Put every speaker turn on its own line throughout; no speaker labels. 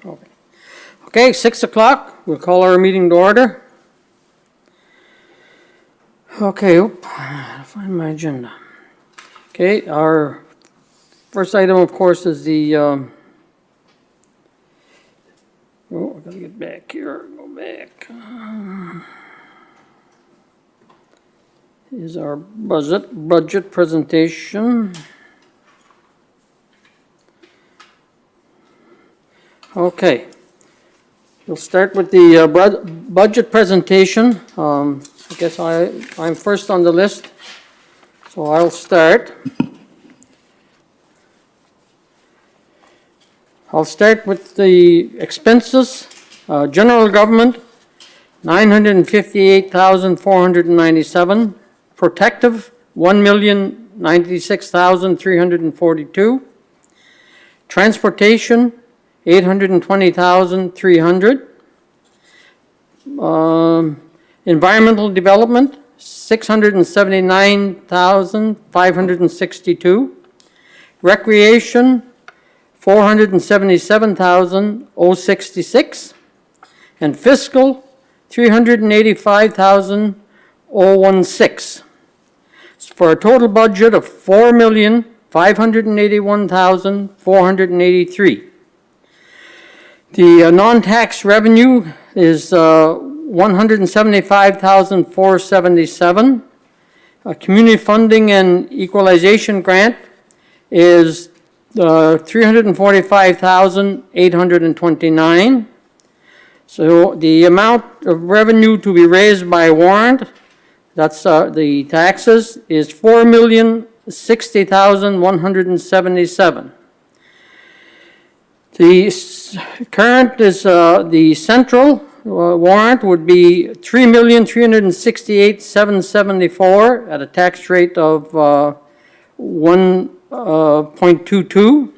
Okay. Okay, 6 o'clock. We'll call our meeting to order. Okay, I'll find my agenda. Okay, our first item, of course, is the, I gotta get back here, go back. Is our budget presentation. Okay, we'll start with the budget presentation. I guess I'm first on the list, so I'll start. I'll start with the expenses. General government, $958,497. Protective, $1,096,342. Transportation, $820,300. Environmental development, $679,562. Recreation, $477,066. And fiscal, $385,016. For a total budget of $4,581,483. The non-tax revenue is $175,477. Community funding and equalization grant is $345,829. So the amount of revenue to be raised by warrant, that's the taxes, is $4,060,177. The current is the central warrant would be $3,368,774 at a tax rate of 1.22,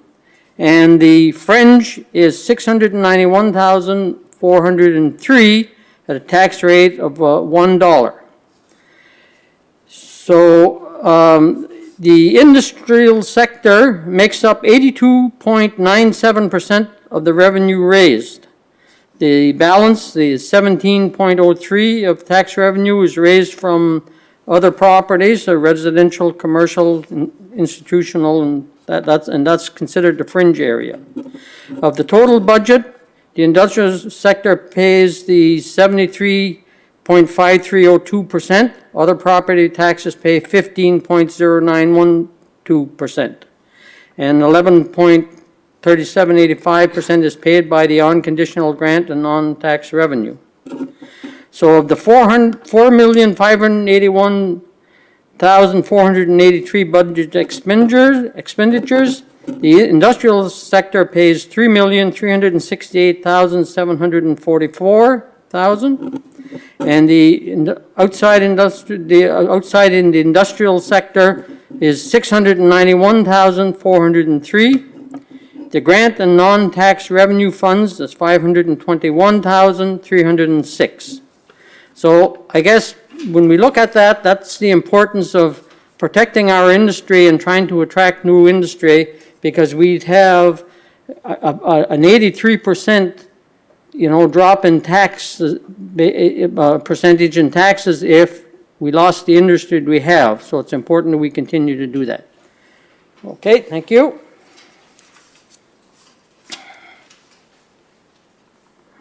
and the fringe is $691,403 at a tax rate of $1. So the industrial sector makes up 82.97% of the revenue raised. The balance, the 17.03 of tax revenue, is raised from other properties, so residential, commercial, institutional, and that's considered the fringe area. Of the total budget, the industrial sector pays the 73.5302%. Other property taxes pay 15.0912%. And 11.3785% is paid by the unconditional grant and non-tax revenue. So of the $4,581,483 budget expenditures, the industrial sector pays $3,368,744,000, and the outside in the industrial sector is $691,403. The grant and non-tax revenue funds is $521,306. So I guess when we look at that, that's the importance of protecting our industry and trying to attract new industry, because we'd have an 83% drop in tax percentage in taxes if we lost the industry we have. So it's important that we continue to do that. Okay, thank you.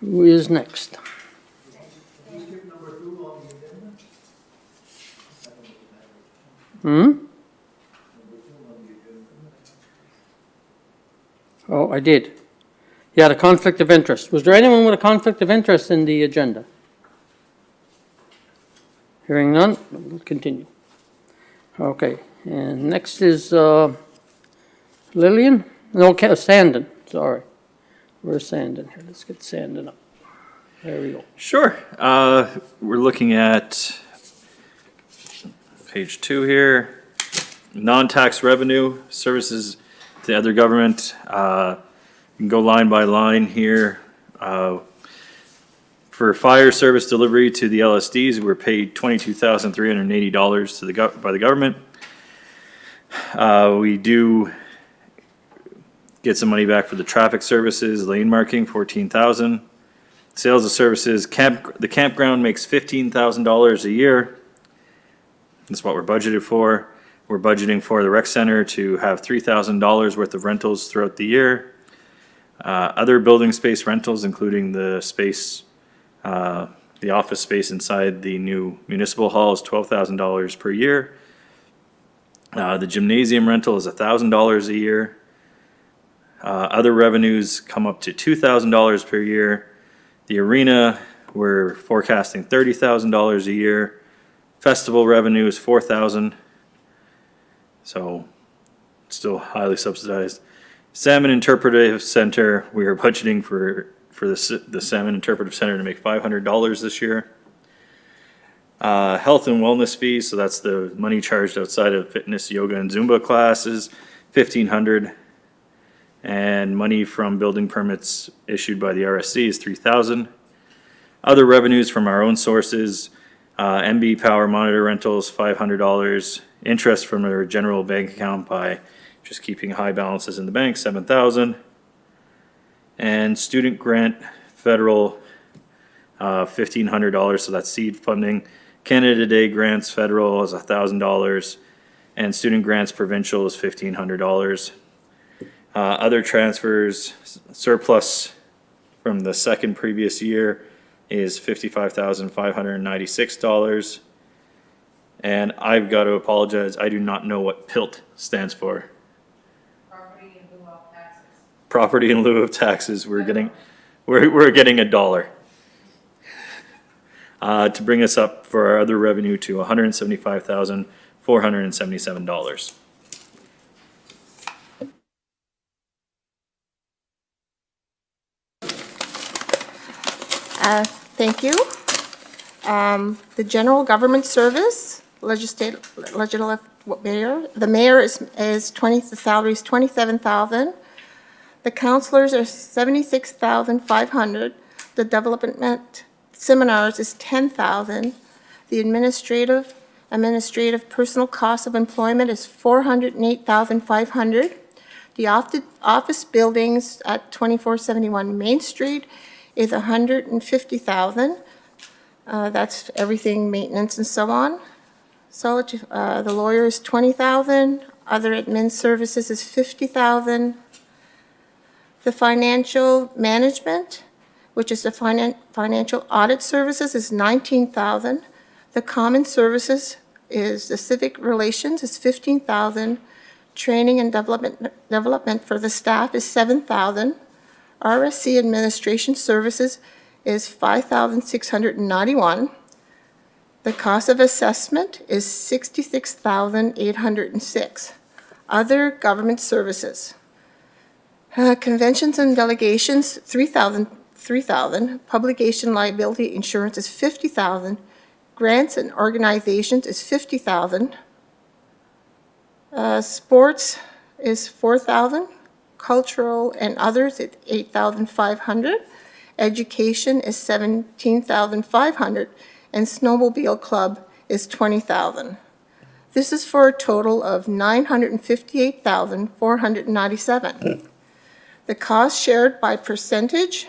Who is next? Oh, I did. Yeah, the conflict of interest. Was there anyone with a conflict of interest in the agenda? Hearing none, we'll continue. Okay, and next is Lillian? No, Sandon, sorry. Where's Sandon here? Let's get Sandon up. There we go.
Sure. We're looking at page 2 here. Non-tax revenue, services to other government. You can go line by line here. For fire service delivery to the LSDs, we're paid $22,380 by the government. We do get some money back for the traffic services, lane marking, $14,000. Sales of services, the campground makes $15,000 a year. That's what we're budgeted for. We're budgeting for the rec center to have $3,000 worth of rentals throughout the year. Other building space rentals, including the space, the office space inside the new municipal hall, is $12,000 per year. The gymnasium rental is $1,000 a year. Other revenues come up to $2,000 per year. The arena, we're forecasting $30,000 a year. Festival revenue is $4,000. So still highly subsidized. Salmon Interpretive Center, we are budgeting for the Salmon Interpretive Center to make $500 this year. Health and wellness fees, so that's the money charged outside of fitness, yoga, and Zumba classes, $1,500. And money from building permits issued by the RSC is $3,000. Other revenues from our own sources, MB Power monitor rentals, $500. Interest from our general bank account by just keeping high balances in the bank, $7,000. And student grant federal, $1,500, so that's seed funding. Canada Day grants federal is $1,000, and student grants provincial is $1,500. Other transfers, surplus from the second previous year is $55,596. And I've got to apologize, I do not know what PILT stands for.
Property in lieu of taxes.
Property in lieu of taxes, we're getting $1. To bring us up for our other revenue to $175,477.
Thank you. The general government service, legislative mayor, the mayor is 20, the salary is $27,000. The counselors are $76,500. The development seminars is $10,000. The administrative personal cost of employment is $408,500. The office buildings at 2471 Main Street is $150,000. That's everything, maintenance and so on. So the lawyer is $20,000. Other admin services is $50,000. The financial management, which is the financial audit services, is $19,000. The common services is the civic relations is $15,000. Training and development for the staff is $7,000. RSC administration services is $5,691. The cost of assessment is $66,806. Other government services. Conventions and delegations, $3,000. Publication liability insurance is $50,000. Grants and organizations is $50,000. Sports is $4,000. Cultural and others at $8,500. Education is $17,500, and snowmobile club is $20,000. This is for a total of $958,497. The cost shared by percentage,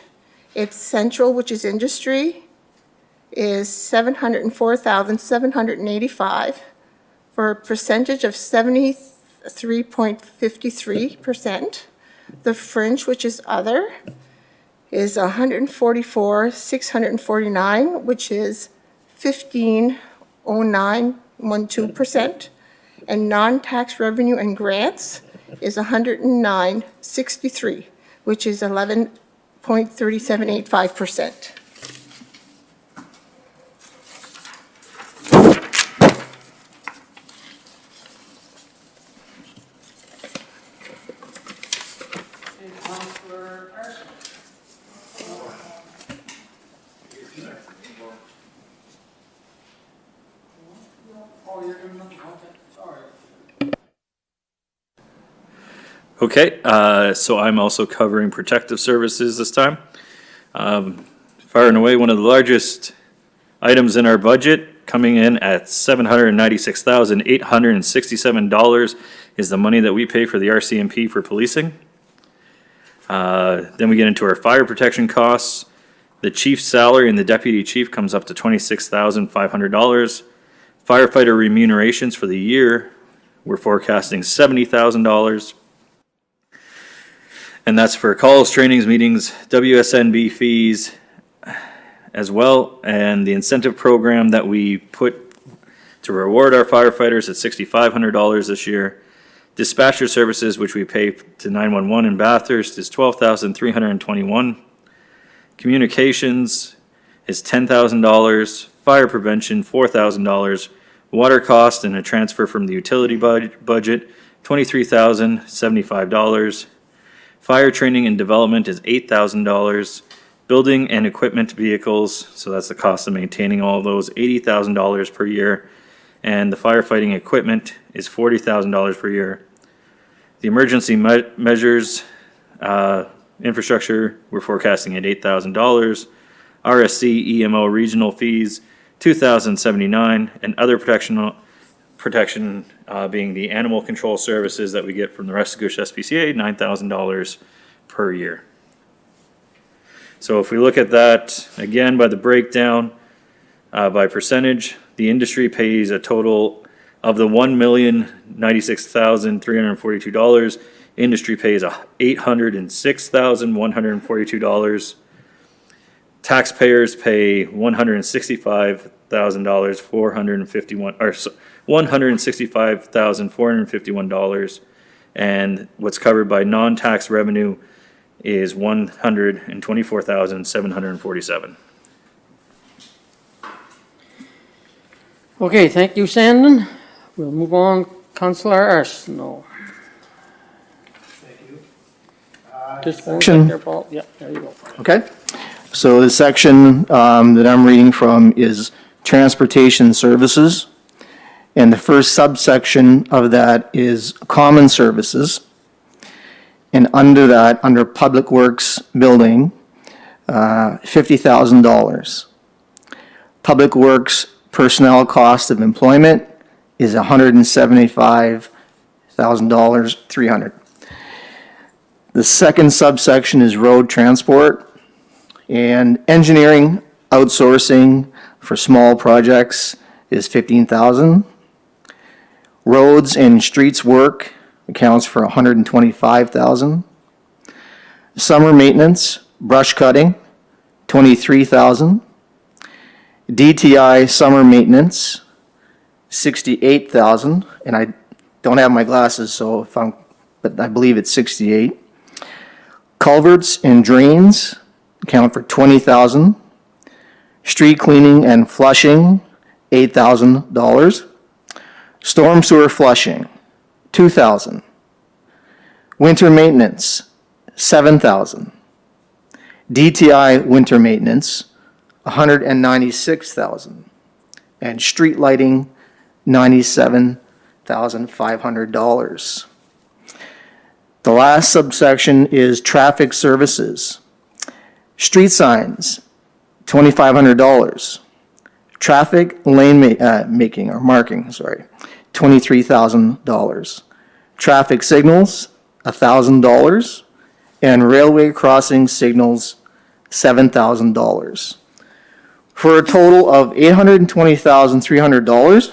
it's central, which is industry, is $704,785 for a percentage of 73.53%. The fringe, which is other, is $144,649, which is 15.0912%. And non-tax revenue and grants is $109,063, which is 11.3785%.
Okay, so I'm also covering protective services this time. Far and away, one of the largest items in our budget, coming in at $796,867 is the money that we pay for the RCMP for policing. Then we get into our fire protection costs. The chief's salary and the deputy chief comes up to $26,500. Firefighter remunerations for the year, we're forecasting $70,000. And that's for calls, trainings, meetings, WSNB fees as well, and the incentive program that we put to reward our firefighters at $6,500 this year. Dispatcher services, which we pay to 911 in Bathurst, is $12,321. Communications is $10,000. Fire prevention, $4,000. Water cost and a transfer from the utility budget, $23,075. Fire training and development is $8,000. Building and equipment vehicles, so that's the cost of maintaining all of those, $80,000 per year. And the firefighting equipment is $40,000 per year. The emergency measures, infrastructure, we're forecasting at $8,000. RSC EMO regional fees, $2,079, and other protection being the animal control services that we get from the Restigouche SPCA, $9,000 per year. So if we look at that again by the breakdown, by percentage, the industry pays a total of the $1,096,342. Industry pays $806,142. Taxpayers pay $165,451, and what's covered by non-tax revenue is $124,747.
Okay, thank you, Sandon. We'll move on, Councillor Arsenault.
Thank you.
Just one
Section-
right there, Paul. Yeah, there you go.
Okay, so the section that I'm reading from is transportation services. And the first subsection of that is common services. And under that, under Public Works Building, $50,000. Public Works personnel cost of employment is $175,000, $300. The second subsection is road transport, and engineering outsourcing for small projects is $15,000. Roads and streets work accounts for $125,000. Summer maintenance, brush cutting, $23,000. DTI summer maintenance, $68,000, and I don't have my glasses, so but I believe it's 68. Culverts and drains account for $20,000. Street cleaning and flushing, $8,000. Storm sewer flushing, $2,000. Winter maintenance, $7,000. DTI winter maintenance, $196,000. And street lighting, $97,500. The last subsection is traffic services. Street signs, $2,500. Traffic lane marking, $23,000. Traffic signals, $1,000. And railway crossing signals, $7,000. For a total of $820,300.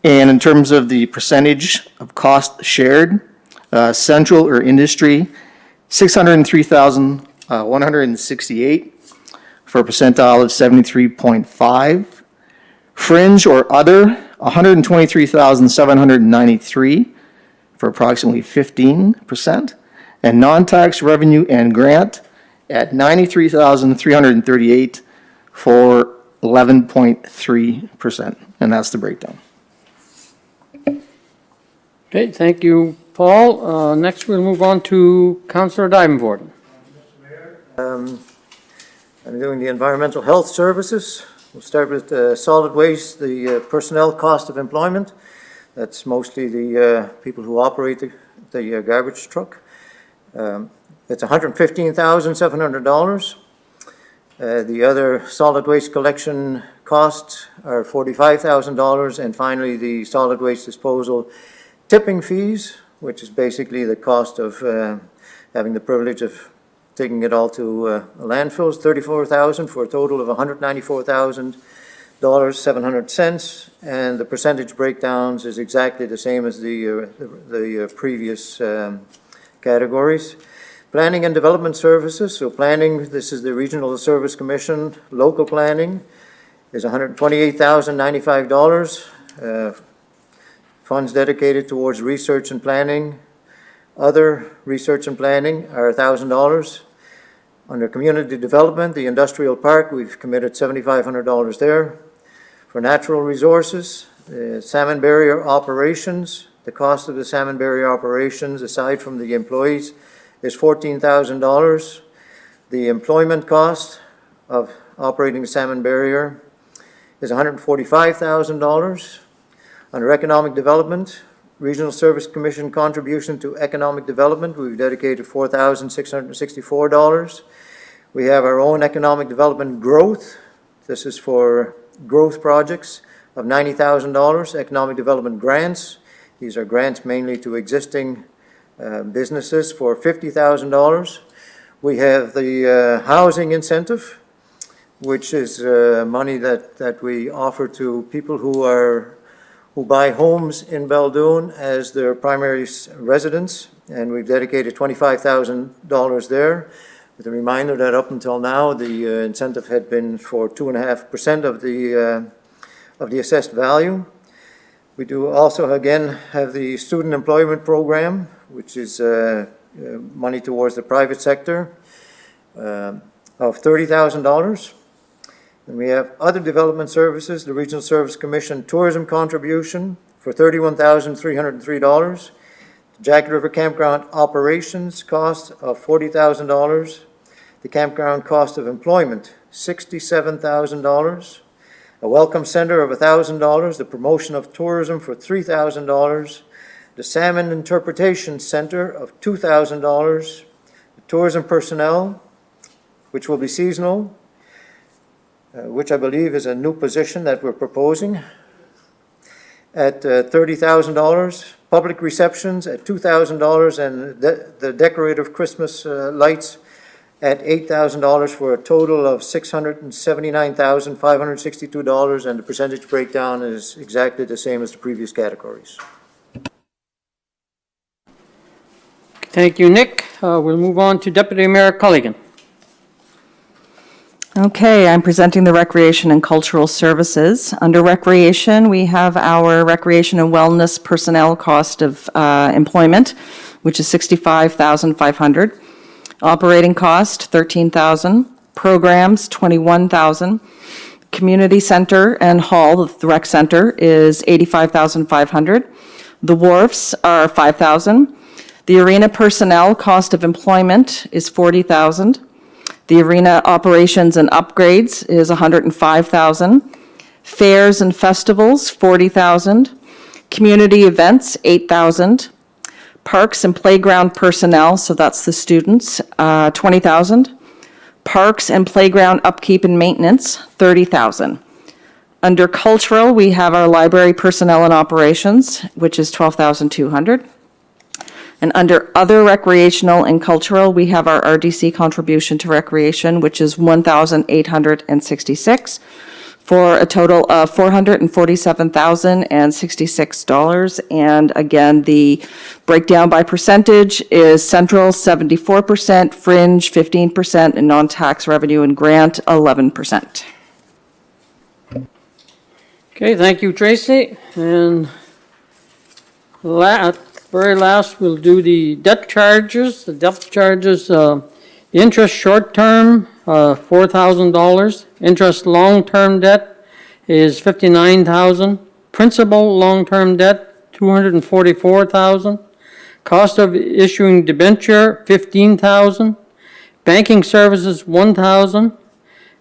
And in terms of the percentage of cost shared, central or industry, $603,168 for a percentile of 73.5. Fringe or other, $123,793 for approximately 15%. And non-tax revenue and grant at $93,338 for 11.3%. And that's the breakdown.
Okay, thank you, Paul. Next, we'll move on to Councillor Dyvenvoorde.
I'm doing the environmental health services. We'll start with solid waste, the personnel cost of employment. That's mostly the people who operate the garbage truck. It's $115,700. The other solid waste collection costs are $45,000. And finally, the solid waste disposal tipping fees, which is basically the cost of having the privilege of taking it all to landfills, $34,000 for a total of $194,700, and the percentage breakdowns is exactly the same as the previous categories. Planning and development services, so planning, this is the Regional Service Commission. Local planning is $128,095. Funds dedicated towards research and planning. Other research and planning are $1,000. Under community development, the industrial park, we've committed $7,500 there. For natural resources, salmon barrier operations, the cost of the salmon barrier operations, aside from the employees, is $14,000. The employment cost of operating the salmon barrier is $145,000. Under economic development, Regional Service Commission contribution to economic development, we've dedicated $4,664. We have our own economic development growth. This is for growth projects of $90,000. Economic development grants, these are grants mainly to existing businesses for $50,000. We have the housing incentive, which is money that we offer to people who buy homes in Baldoon as their primary residence, and we've dedicated $25,000 there, with a reminder that up until now the incentive had been for 2.5% of the assessed value. We do also again have the student employment program, which is money towards the private sector of $30,000. And we have other development services, the Regional Service Commission tourism contribution for $31,303. The Jacket River Campground operations cost of $40,000. The campground cost of employment, $67,000. A welcome center of $1,000. The promotion of tourism for $3,000. The Salmon Interpretation Center of $2,000. The tourism personnel, which will be seasonal, which I believe is a new position that we're proposing, at $30,000. Public receptions at $2,000, and the decorative Christmas lights at $8,000, for a total of $679,562, and the percentage breakdown is exactly the same as the previous categories.
Thank you, Nick. We'll move on to Deputy Mayor Culligan.
Okay, I'm presenting the Recreation and Cultural Services. Under Recreation, we have our Recreation and Wellness personnel cost of employment, which is $65,500. Operating cost, $13,000. Programs, $21,000. Community Center and Hall, the rec center, is $85,500. The wharfs are $5,000. The arena personnel cost of employment is $40,000. The arena operations and upgrades is $105,000. Fairs and festivals, $40,000. Community events, $8,000. Parks and playground personnel, so that's the students, $20,000. Parks and playground upkeep and maintenance, $30,000. Under cultural, we have our library personnel and operations, which is $12,200. And under other recreational and cultural, we have our RDC contribution to recreation, which is $1,866, for a total of $447,066. And again, the breakdown by percentage is central 74%, fringe 15%, and non-tax revenue and grant 11%.
Okay, thank you, Tracy. And very last, we'll do the debt charges. The debt charges, interest short-term, $4,000. Interest long-term debt is $59,000. Principal long-term debt, $244,000. Cost of issuing debenture, $15,000. Banking services, $1,000.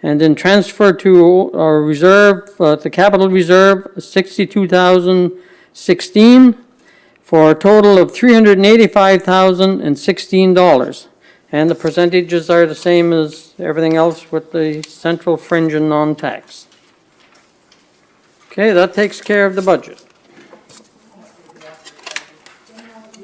And then transfer to our reserve, the capital reserve, $62,016. For a total of $385,016. And the percentages are the same as everything else with the central fringe and non-tax. Okay, that takes care of the budget.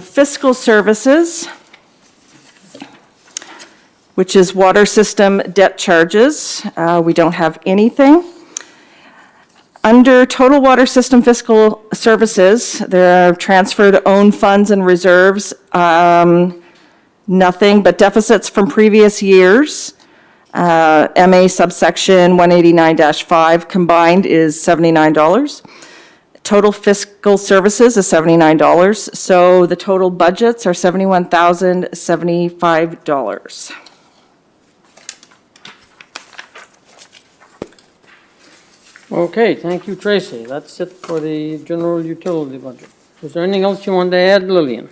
Fiscal services, which is water system debt charges. We don't have anything. Under total water system fiscal services, there are transferred own funds and reserves, nothing but deficits from previous years. MA subsection 189-5 combined is $79. Total fiscal services is $79, so the total budgets are $71,075.
Okay, thank you, Tracy. That's it for the general utility budget. Was there anything else you wanted to add, Lillian?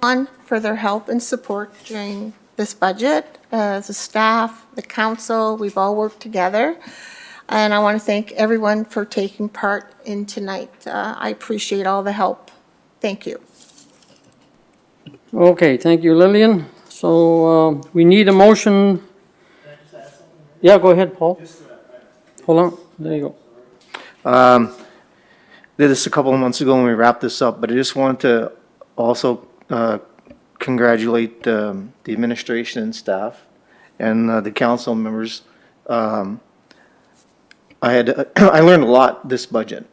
On for their help and support during this budget. The staff, the council, we've all worked together. And I want to thank everyone for taking part in tonight. I appreciate all the help. Thank you.
Okay, thank you, Lillian. So we need a motion. Yeah, go ahead, Paul. Hold on, there you go.
Did this a couple of months ago when we wrapped this up, but I just wanted to also congratulate the administration and staff and the council members. I learned a lot this budget,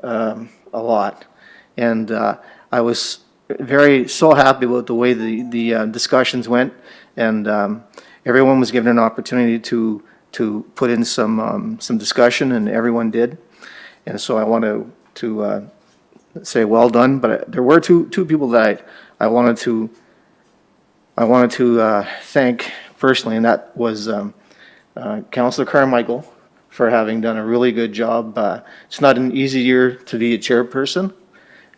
a lot, and I was so happy with the way the discussions went, and everyone was given an opportunity to put in some discussion, and everyone did, and so I want to say well done. But there were two people that I wanted to thank personally, and that was Councillor Carmichael for having done a really good job. It's not an easy year to be a chairperson,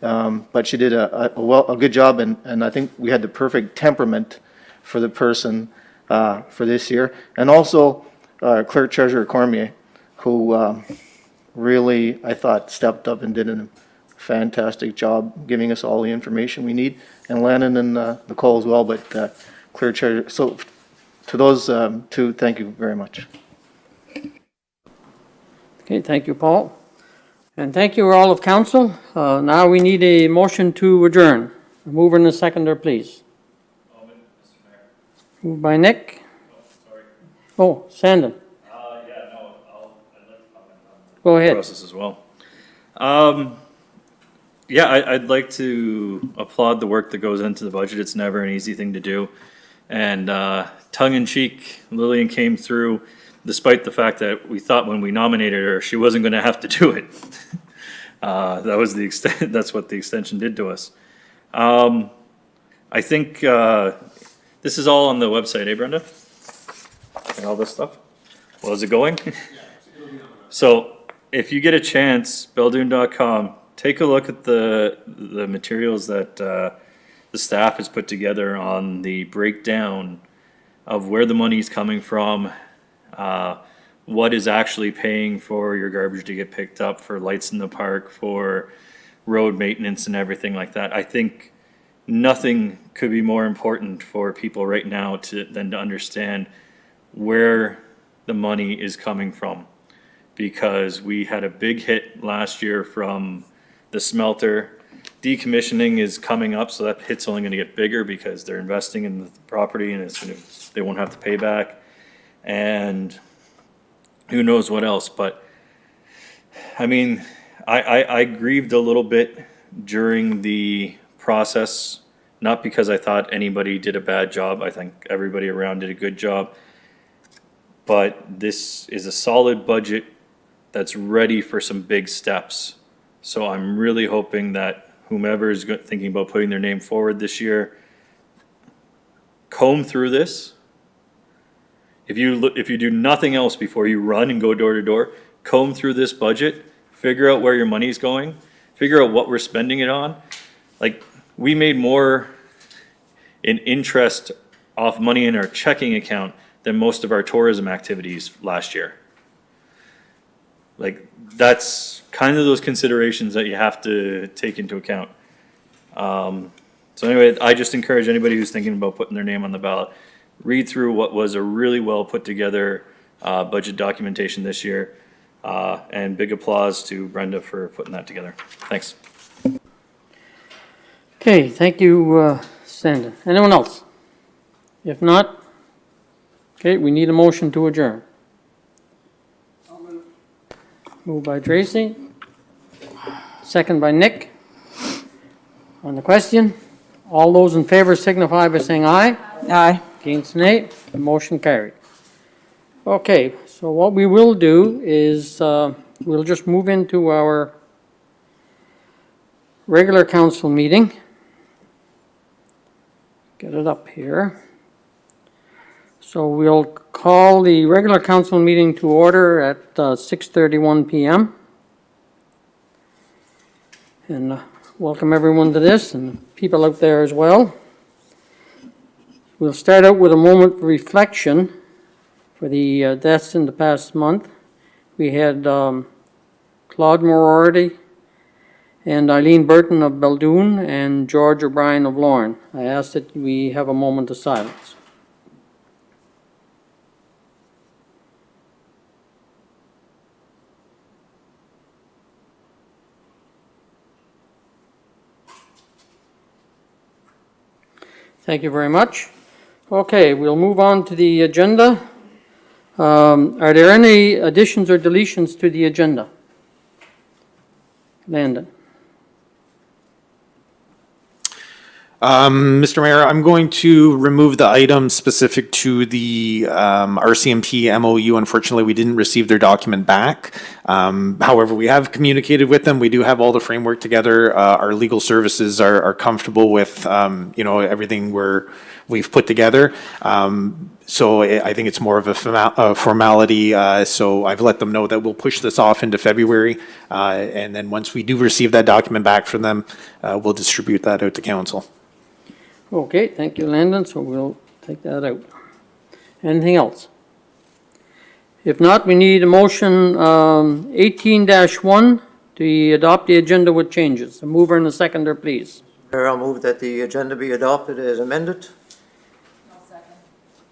but she did a good job, and I think we had the perfect temperament for the person for this year. And also Clerk Treasurer Cormier, who really, I thought, stepped up and did a fantastic job giving us all the information we need, and Landon and Nicole as well, but Clerk Treasurer. So to those two, thank you very much.
Okay, thank you, Paul. And thank you, all of council. Now we need a motion to adjourn. A mover and a seconder, please. Moved by Nick. Oh, Sandon.
I'd like to comment on
Go ahead.
process as well. Yeah, I'd like to applaud the work that goes into the budget. It's never an easy thing to do. And tongue in cheek, Lillian came through despite the fact that we thought when we nominated her, she wasn't going to have to do it. That was the extent, that's what the extension did to us. I think this is all on the website, eh, Brenda? And all this stuff? Well, is it going? So if you get a chance, belldune.com, take a look at the materials that the staff has put together on the breakdown of where the money's coming from, what is actually paying for your garbage to get picked up, for lights in the park, for road maintenance and everything like that. I think nothing could be more important for people right now than to understand where the money is coming from. Because we had a big hit last year from the smelter. Decommissioning is coming up, so that hit's only gonna get bigger because they're investing in the property and they won't have to pay back. And who knows what else, but I mean, I grieved a little bit during the process, not because I thought anybody did a bad job. I think everybody around did a good job. But this is a solid budget that's ready for some big steps. So I'm really hoping that whomever is thinking about putting their name forward this year, comb through this. If you do nothing else before you run and go door to door, comb through this budget, figure out where your money's going, figure out what we're spending it on. Like, we made more in interest off money in our checking account than most of our tourism activities last year. Like, that's kind of those considerations that you have to take into account. So anyway, I just encourage anybody who's thinking about putting their name on the ballot, read through what was a really well put together budget documentation this year. And big applause to Brenda for putting that together. Thanks.
Okay, thank you, Sandon. Anyone else? If not, okay, we need a motion to adjourn. Moved by Tracy. Second by Nick. On the question, all those in favor signify by saying aye.
Aye.
Against nay, the motion carried. Okay, so what we will do is, we'll just move into our regular council meeting. Get it up here. So we'll call the regular council meeting to order at 6:31 PM. And welcome everyone to this, and people out there as well. We'll start out with a moment of reflection for the deaths in the past month. We had Claude Moriarty and Eileen Burton of Beldoon and George O'Brien of Lorne. I ask that we have a moment of silence. Thank you very much. Okay, we'll move on to the agenda. Are there any additions or deletions to the agenda? Landon.
Mr. Mayor, I'm going to remove the item specific to the RCMP MOU. Unfortunately, we didn't receive their document back. However, we have communicated with them. We do have all the framework together. Our legal services are comfortable with, everything we've put together. So I think it's more of a formality. So I've let them know that we'll push this off into February. And then once we do receive that document back from them, we'll distribute that out to council.
Okay, thank you, Landon, so we'll take that out. Anything else? If not, we need a motion 18-1 to adopt the agenda with changes. A mover and a seconder, please.
Mayor, I'll move that the agenda be adopted as amended.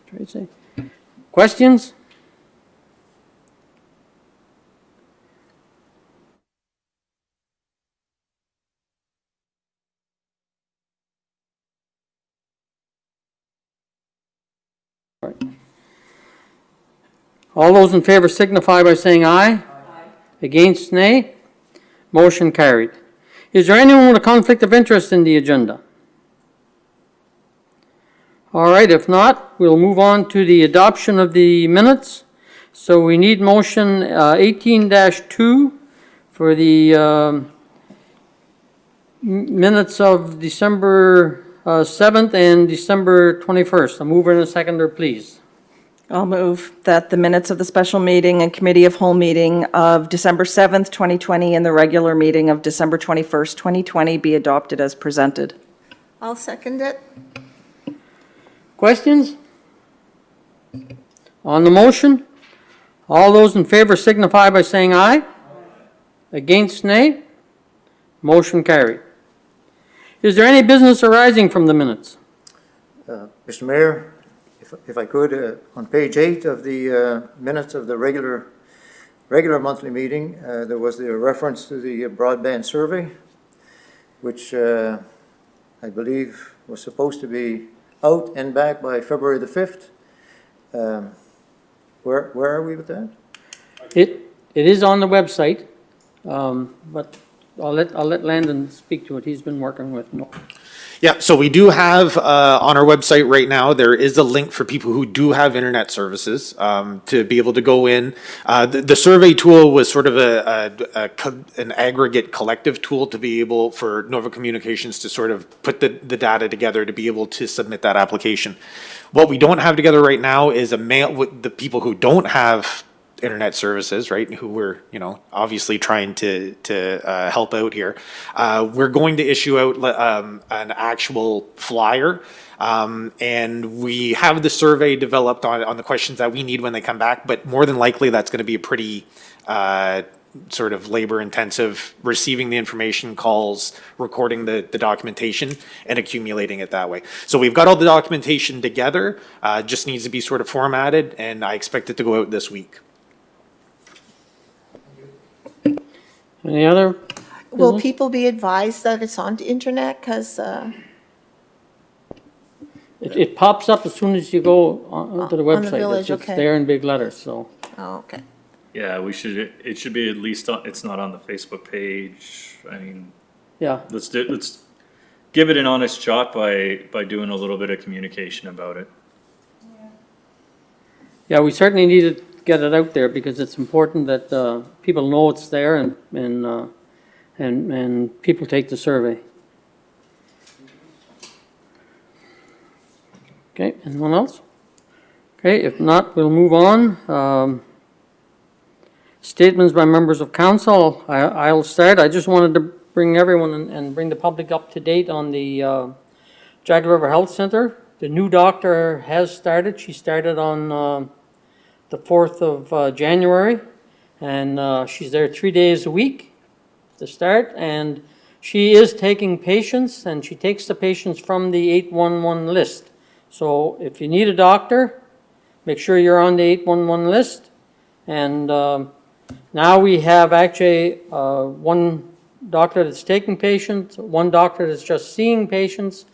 Tracy. Questions? All those in favor signify by saying aye. Aye. Against, nay. Motion carried. Is there anyone with a conflict of interest in the agenda? All right, if not, we'll move on to the adoption of the minutes. So we need motion 18-2 for the minutes of December 7th and December 21st. A mover and a seconder, please.
I'll move that the minutes of the special meeting and committee of whole meeting of December 7th, 2020, and the regular meeting of December 21st, 2020 be adopted as presented.
I'll second it.
Questions? On the motion, all those in favor signify by saying aye. Against, nay. Motion carried. Is there any business arising from the minutes?
Mr. Mayor, if I could, on page 8 of the minutes of the regular monthly meeting, there was the reference to the broadband survey, which I believe was supposed to be out and back by February the 5th. Where are we with that?
It is on the website, but I'll let Landon speak to it. He's been working with it.
Yeah, so we do have on our website right now, there is a link for people who do have internet services to be able to go in. The survey tool was sort of an aggregate collective tool to be able for Nova Communications to sort of put the data together to be able to submit that application. What we don't have together right now is a mail with the people who don't have internet services, right, who we're, obviously trying to help out here. We're going to issue out an actual flyer, and we have the survey developed on the questions that we need when they come back, but more than likely that's going to be a pretty sort of labor intensive, receiving the information, calls, recording the documentation, and accumulating it that way. So we've got all the documentation together, just needs to be sort of formatted, and I expect it to go out this week.
Any other?
Will
business?
people be advised that it's on the internet? Because,
It pops up as soon as you go to the
On the
website.
village,
It's
okay.
there in big letters, so.
oh, okay.
Yeah, it should be at least on, it's not on the Facebook page. I mean,
Yeah,
let's give it an honest shot by doing a little bit of communication about it.
yeah, we certainly need to get it out there because it's important that people know it's there and people take the survey. Okay, anyone else? Okay, if not, we'll move on. Statements by members of council, I'll start. I just wanted to bring everyone and bring the public up to date on the Jagged River Health Center. The new doctor has started. She started on the 4th of January, and she's there 3 days a week to start, and she is taking patients, and she takes the patients from the 811 list. So if you need a doctor, make sure you're on the 811 list. And now we have actually one doctor that's taking patients, one doctor that's just seeing patients,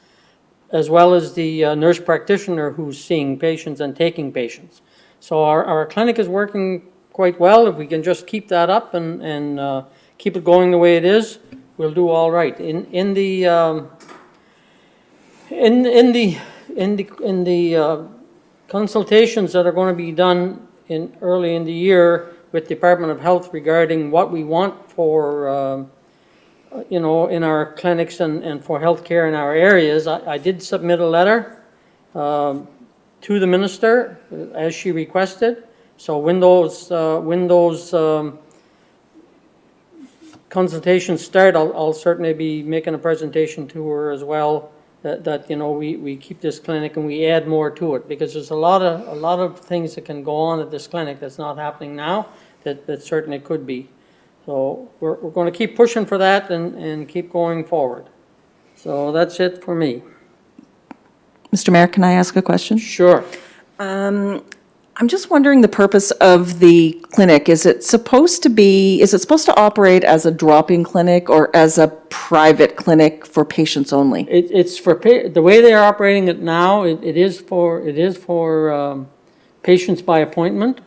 as well as the nurse practitioner who's seeing patients and taking patients. So our clinic is working quite well. If we can just keep that up and keep it going the way it is, we'll do all right. In the consultations that are going to be done early in the year with Department of Health regarding what we want for in our clinics and for healthcare in our areas, I did submit a letter to the minister as she requested. So when those consultations start, I'll certainly be making a presentation to her as well. That we keep this clinic and we add more to it, because there's a lot of things that can go on at this clinic that's not happening now that certainly could be. So we're going to keep pushing for that and keep going forward. So that's it for me.
Mr. Mayor, can I ask a question?
Sure.
I'm just wondering the purpose of the clinic. Is it supposed to operate as a drop-in clinic or as a private clinic for patients only?
It's for the way they are operating it now. It is for patients by appointment.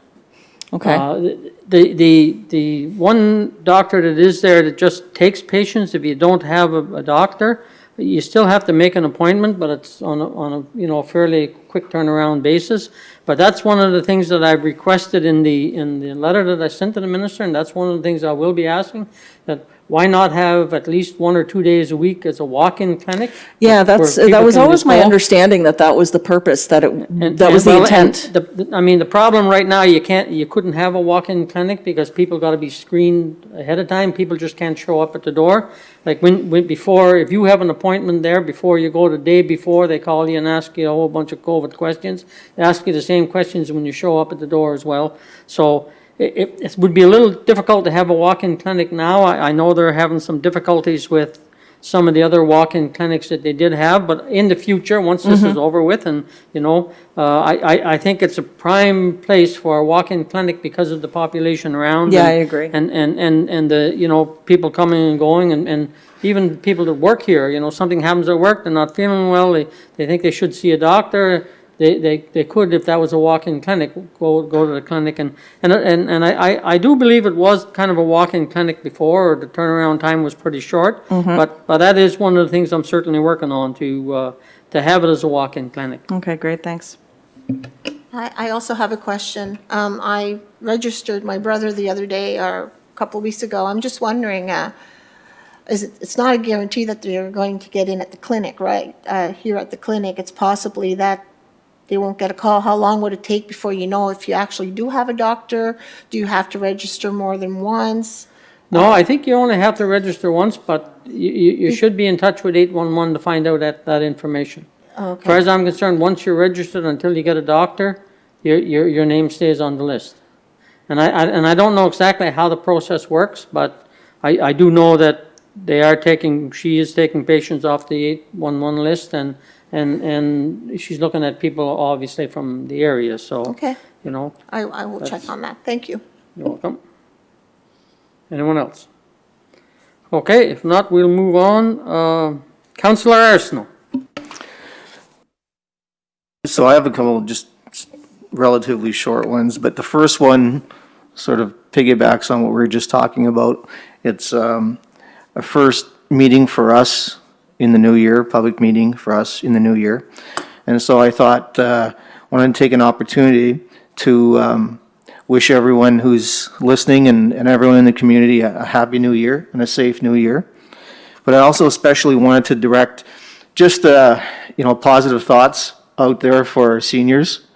Okay.
The one doctor that is there that just takes patients, if you don't have a doctor, you still have to make an appointment, but it's on a fairly quick turnaround basis. But that's one of the things that I've requested in the letter that I sent to the minister, and that's one of the things I will be asking, that why not have at least 1 or 2 days a week as a walk-in clinic?
Yeah, that
where people
was
can
always
just
my
go?
understanding that was the purpose, that was the
Well,
intent.
the problem right now, you couldn't have a walk-in clinic because people got to be screened ahead of time. People just can't show up at the door. Like before, if you have an appointment there, before you go the day before, they call you and ask you a whole bunch of COVID questions. They ask you the same questions when you show up at the door as well. So it would be a little difficult to have a walk-in clinic now. I know they're having some difficulties with some of the other walk-in clinics that they did have, but in the future, once this is over with, and I think it's a prime place for a walk-in clinic because of the population around.
Yeah,
and,
I agree.
And the people coming and going, and even people that work here. Something happens at work, they're not feeling well, they think they should see a doctor. They could, if that was a walk-in clinic, go to the clinic, and I do believe it was kind of a walk-in clinic before, or the turnaround time was pretty short. But that is one of the things I'm certainly working on, to have it as a walk-in clinic.
Okay, great, thanks.
I also have a question. I registered my brother the other day, or a couple of weeks ago. I'm just wondering, it's not a guarantee that they're going to get in at the clinic, right? Here at the clinic, it's possibly that they won't get a call. How long would it take before you know if you actually do have a doctor? Do you have to register more than once?
No, I think you only have to register once, but you should be in touch with 811 to find out that information. As far
Okay,
as I'm concerned, once you're registered, until you get a doctor, your name stays on the list. And I don't know exactly how the process works, but I do know that she is taking patients off the 811 list, and she's looking at people obviously from the area, so.
okay. I will check
That's-
on that. Thank you.
You're welcome. Anyone else? Okay, if not, we'll move on. Councillor Arsenault.
So I have a couple just relatively short ones, but the first one sort of piggybacks on what we were just talking about. It's a first meeting for us in the new year, public meeting for us in the new year. And so I thought, wanted to take an opportunity to wish everyone who's listening and everyone in the community a happy new year and a safe new year. But I also especially wanted to direct just, positive thoughts out there for our seniors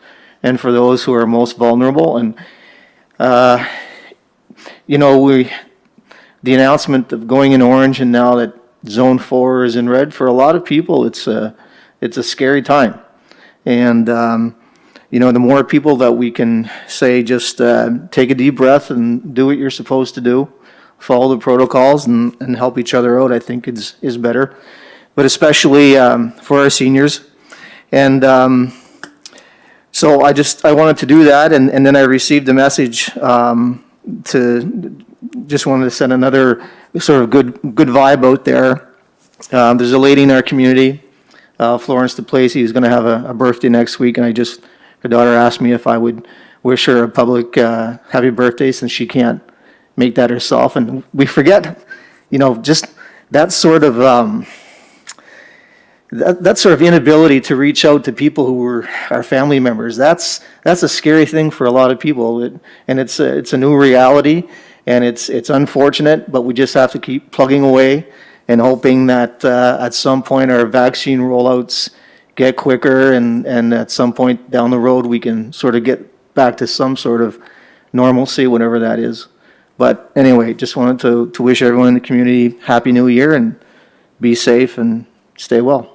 and for those who are most vulnerable. And, the announcement of going in orange and now that Zone 4 is in red, for a lot of people, it's a scary time. And, the more people that we can say, just take a deep breath and do what you're supposed to do, follow the protocols and help each other out, I think is better. But especially for our seniors. And so I wanted to do that, and then I received a message just wanted to send another sort of good vibe out there. There's a lady in our community, Florence DePlacy, who's going to have a birthday next week, and her daughter asked me if I would wish her a public happy birthday since she can't make that herself. And we forget, just that sort of that sort of inability to reach out to people who were our family members. That's a scary thing for a lot of people, and it's a new reality, and it's unfortunate, but we just have to keep plugging away and hoping that at some point our vaccine rollouts get quicker, and at some point down the road we can sort of get back to some sort of normalcy, whatever that is. But anyway, just wanted to wish everyone in the community Happy New Year, and be safe and stay well.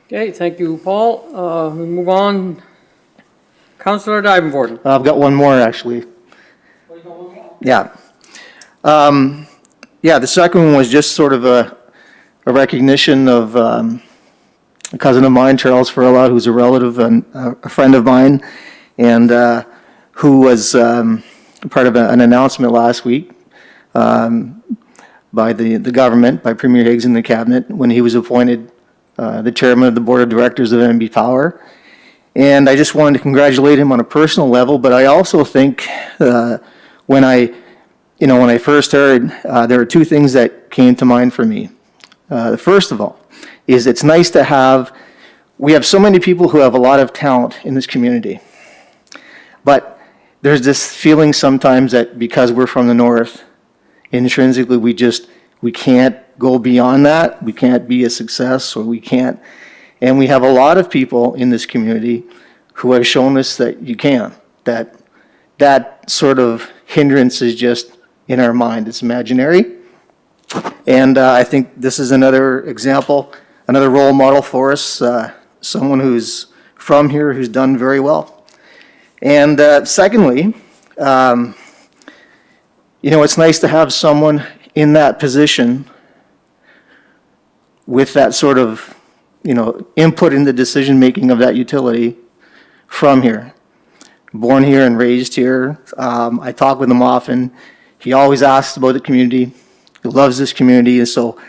Okay, thank you, Paul. We move on. Councillor Dybenvorden.
I've got one more, actually. Yeah. The second one was just sort of a recognition of a cousin of mine, Charles Furla, who's a relative and a friend of mine, and who was part of an announcement last week by the government, by Premier Higgs and the cabinet, when he was appointed the chairman of the board of directors of NB Power. And I just wanted to congratulate him on a personal level, but I also think when I first heard, there are two things that came to mind for me. The first of all is it's nice to we have so many people who have a lot of talent in this community, but there's this feeling sometimes that because we're from the north, intrinsically we can't go beyond that, we can't be a success, or we can't, and we have a lot of people in this community who have shown us that you can, that sort of hindrance is just in our mind, it's imaginary. And I think this is another example, another role model for us, someone who's from here who's done very well. And secondly, it's nice to have someone in that position with that sort of, input in the decision-making of that utility from here. Born here and raised here. I talk with him often. He always asks about the community. He loves this community, and so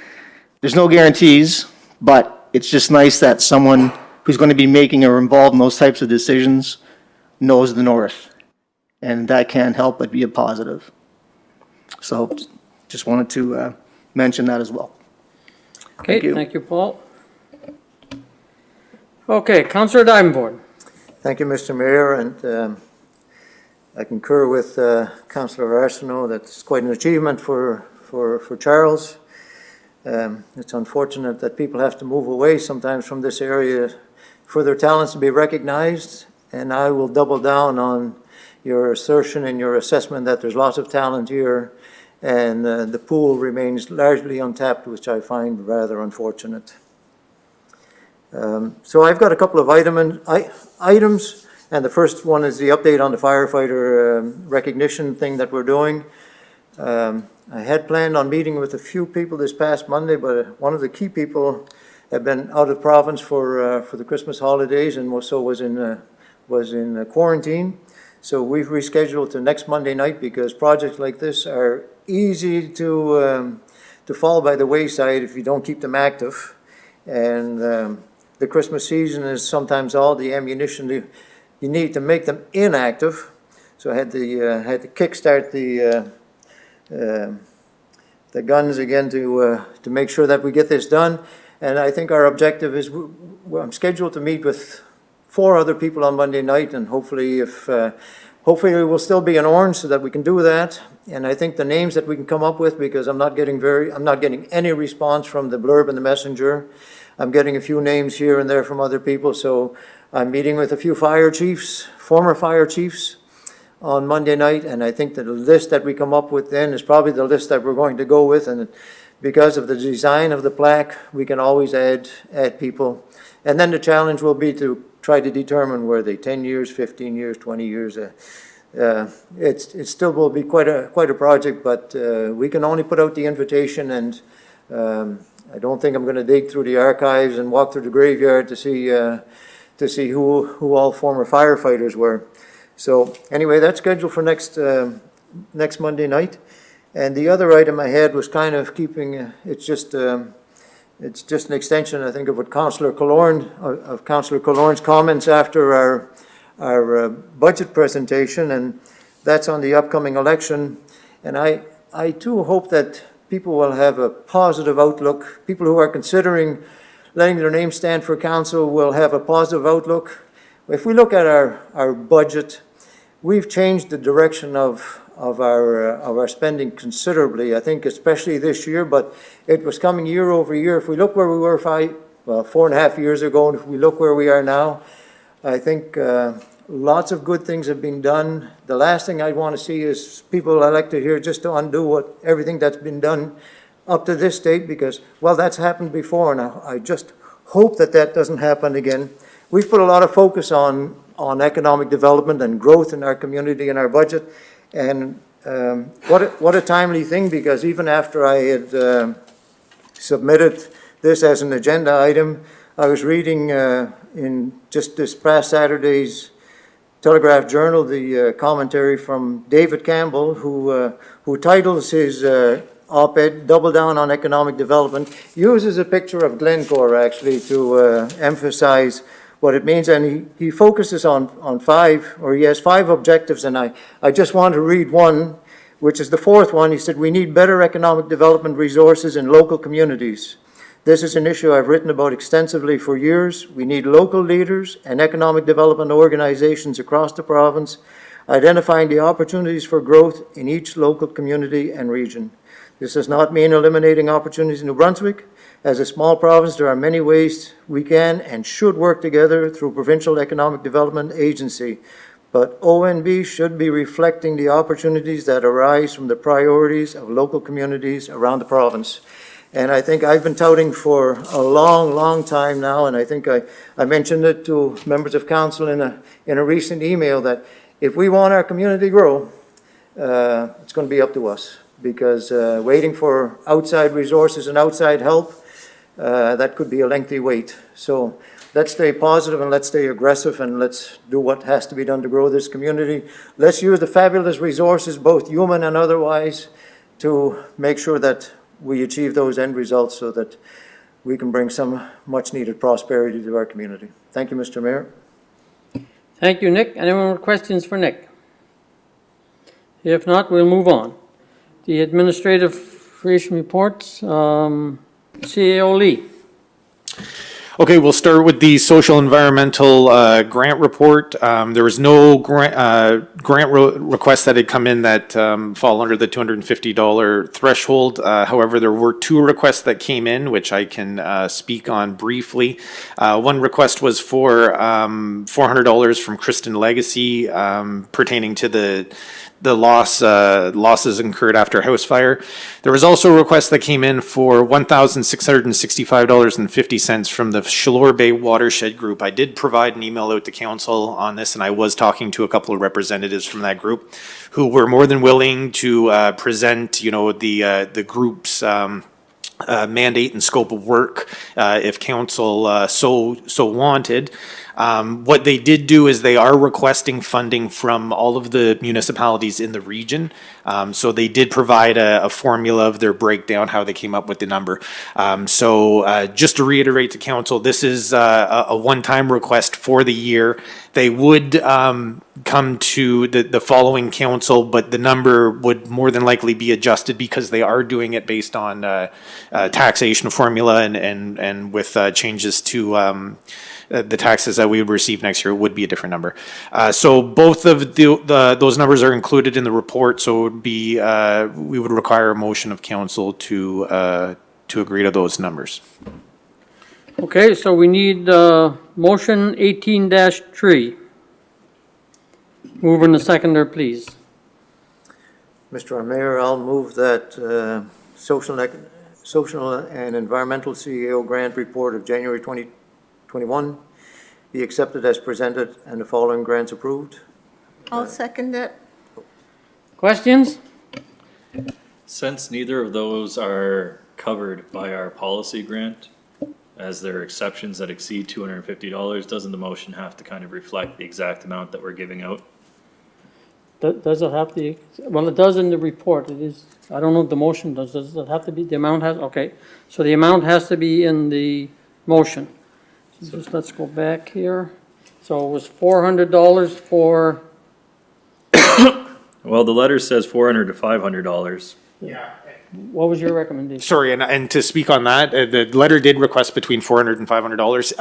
there's no guarantees, but it's just nice that someone who's going to be making or involved in those types of decisions knows the north, and that can't help but be a positive. So just wanted to mention that as well.
Okay, thank you, Paul. Okay, Councillor Dybenvorden.
Thank you, Mr. Mayor, and I concur with Councillor Arsenault that it's quite an achievement for Charles. It's unfortunate that people have to move away sometimes from this area for their talents to be recognized, and I will double down on your assertion and your assessment that there's lots of talent here, and the pool remains largely untapped, which I find rather unfortunate. So I've got a couple of items, and the first one is the update on the firefighter recognition thing that we're doing. I had planned on meeting with a few people this past Monday, but one of the key people had been out of province for the Christmas holidays and was in quarantine. So we've rescheduled to next Monday night because projects like this are easy to fall by the wayside if you don't keep them active. And the Christmas season is sometimes all the ammunition you need to make them inactive. So I had to kickstart the guns again to make sure that we get this done. And I think our objective is, I'm scheduled to meet with 4 other people on Monday night, and hopefully hopefully we will still be in Orange so that we can do that. And I think the names that we can come up with, because I'm not getting any response from the blurb and the messenger. I'm getting a few names here and there from other people, so I'm meeting with a few fire chiefs, former fire chiefs, on Monday night, and I think that the list that we come up with then is probably the list that we're going to go with, and because of the design of the plaque, we can always add people. And then the challenge will be to try to determine where they 10 years, 15 years, 20 years. It still will be quite a project, but we can only put out the invitation, and I don't think I'm going to dig through the archives and walk through the graveyard to see who all former firefighters were. So anyway, that's scheduled for next Monday night. And the other item I had was kind of keeping, it's just an extension, I think, of what Councillor Killorn's comments after our budget presentation, and that's on the upcoming election. And I too hope that people will have a positive outlook. People who are considering letting their name stand for council will have a positive outlook. If we look at our budget, we've changed the direction of our spending considerably, I think, especially this year, but it was coming year over year. If we look where we were 4.5 years ago, and if we look where we are now, I think lots of good things have been done. The last thing I want to see is people elected here just to undo everything that's been done up to this date, because, well, that's happened before, and I just hope that doesn't happen again. We've put a lot of focus on economic development and growth in our community and our budget. And what a timely thing, because even after I had submitted this as an agenda item, I was reading in just this past Saturday's Telegraph Journal the commentary from David Campbell, who titles his op-ed "Double Down on Economic Development," uses a picture of Glencore actually to emphasize what it means, and he focuses on he has 5 objectives, and I just want to read one, which is the 4th one. He said, "We need better economic development resources in local communities. This is an issue I've written about extensively for years. We need local leaders and economic development organizations across the province, identifying the opportunities for growth in each local community and region. This does not mean eliminating opportunities in New Brunswick. As a small province, there are many ways we can and should work together through Provincial Economic Development Agency, but ONB should be reflecting the opportunities that arise from the priorities of local communities around the province." And I think I've been touting for a long, long time now, and I think I mentioned it to members of council in a recent email, that if we want our community to grow, it's going to be up to us, because waiting for outside resources and outside help, that could be a lengthy wait. So let's stay positive and let's stay aggressive, and let's do what has to be done to grow this community. Let's use the fabulous resources, both human and otherwise, to make sure that we achieve those end results so that we can bring some much needed prosperity to our community. Thank you, Mr. Mayor.
Thank you, Nick. Anyone with questions for Nick? If not, we'll move on. The administrative creation reports, CAO Lee.
Okay, we'll start with the social environmental grant report. There was no grant requests that had come in that fall under the $250 threshold. However, there were 2 requests that came in, which I can speak on briefly. One request was for $400 from Kristen Legacy pertaining to the losses incurred after a house fire. There was also a request that came in for $1,665.50 from the Shallore Bay Watershed Group. I did provide an email out to council on this, and I was talking to a couple of representatives from that group who were more than willing to present, the group's mandate and scope of work if council so wanted. What they did do is they are requesting funding from all of the municipalities in the region. So they did provide a formula of their breakdown, how they came up with the number. Just to reiterate to council, this is a one-time request for the year. They would come to the following council, but the number would more than likely be adjusted because they are doing it based on taxation formula and with changes to the taxes that we would receive next year would be a different number. So both of those numbers are included in the report, so it would be, we would require a motion of council to agree to those numbers.
Okay, so we need motion 18-3. Mover and the seconder, please.
Mr. Mayor, I'll move that social and environmental CEO grant report of January 2021 be accepted as presented and the following grants approved.
I'll second it.
Questions?
Since neither of those are covered by our policy grant, as there are exceptions that exceed $250, doesn't the motion have to kind of reflect the exact amount that we're giving out?
Does it have to, well, it does in the report, it is, I don't know if the motion does it have to be, the amount has, okay. So the amount has to be in the motion. So just, let's go back here. So it was $400 for,
Well, the letter says $400 to $500.
Yeah.
what was your recommendation?
Sorry, and to speak on that, the letter did request between $400 and $500.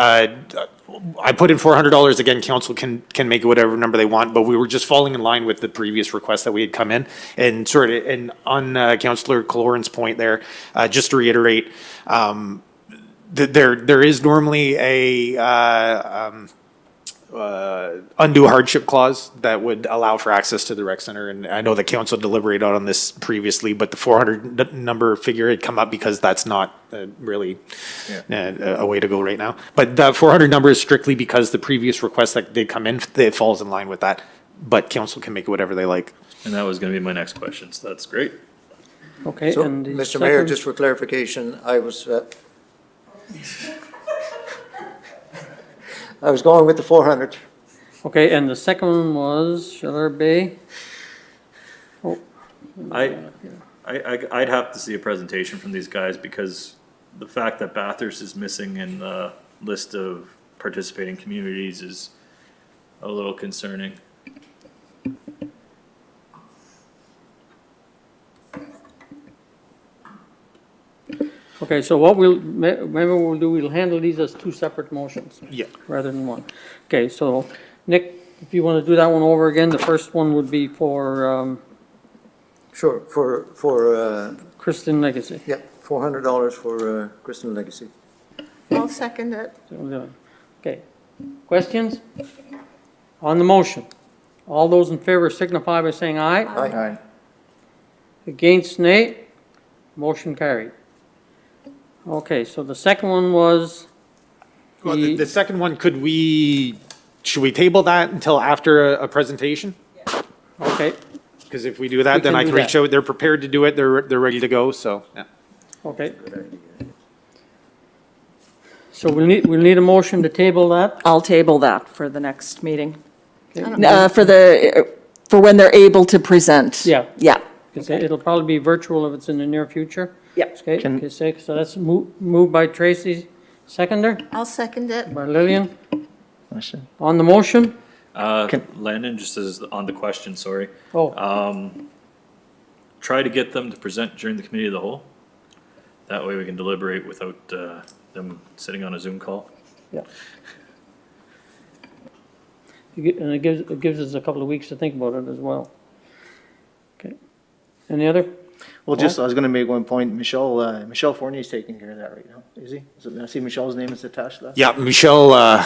I put in $400. Again, council can make it whatever number they want, but we were just falling in line with the previous request that we had come in. And on Councillor Cloran's point there, just to reiterate, there is normally a undue hardship clause that would allow for access to the rec center, and I know the council deliberated on this previously, but the 400 number figure had come up because that's not really a way to go right now. But the 400 number is strictly because the previous request that did come in, it falls in line with that, but council can make it whatever they like.
And that was gonna be my next question, so that's great.
Okay,
So,
and the
Mr. Mayor,
second-
just for clarification, I was going with the 400.
Okay, and the second one was Schiller Bay.
I'd have to see a presentation from these guys because the fact that Bathurst is missing in the list of participating communities is a little concerning.
Okay, so what maybe we'll do, we'll handle these as two separate motions.
Yeah.
Rather than one. Okay, so Nick, if you want to do that one over again, the first one would be for
Sure, for
Kristen Legacy.
yeah, $400 for Kristen Legacy.
I'll second it.
Okay, questions? On the motion, all those in favor signify by saying aye.
Aye.
Against, nay. Motion carried. Okay, so the second one was
Well, the second one, should we table that until after a presentation?
okay,
Because if we do that, then
can
I
do
can reach
that.
out, they're prepared to do it, they're ready to go, so, yeah.
okay. So we'll need a motion to table that.
I'll table that for the next meeting.
Okay.
For when they're able to present.
Yeah.
Yeah.
It'll probably be virtual if it's in the near future.
Yep.
Okay, okay, so that's moved by Tracy, seconder
I'll second it.
by Lillian.
Question?
On the motion?
Landon, just as on the question, sorry.
Oh,
Try to get them to present during the committee of the whole. That way we can deliberate without them sitting on a Zoom call.
yeah. And it gives us a couple of weeks to think about it as well. Okay. Any other?
Well, just, I was gonna make one point, Michel Fournier's taking care of that right now, is he? I see Michel's name is attached to that?
Yeah, Michelle,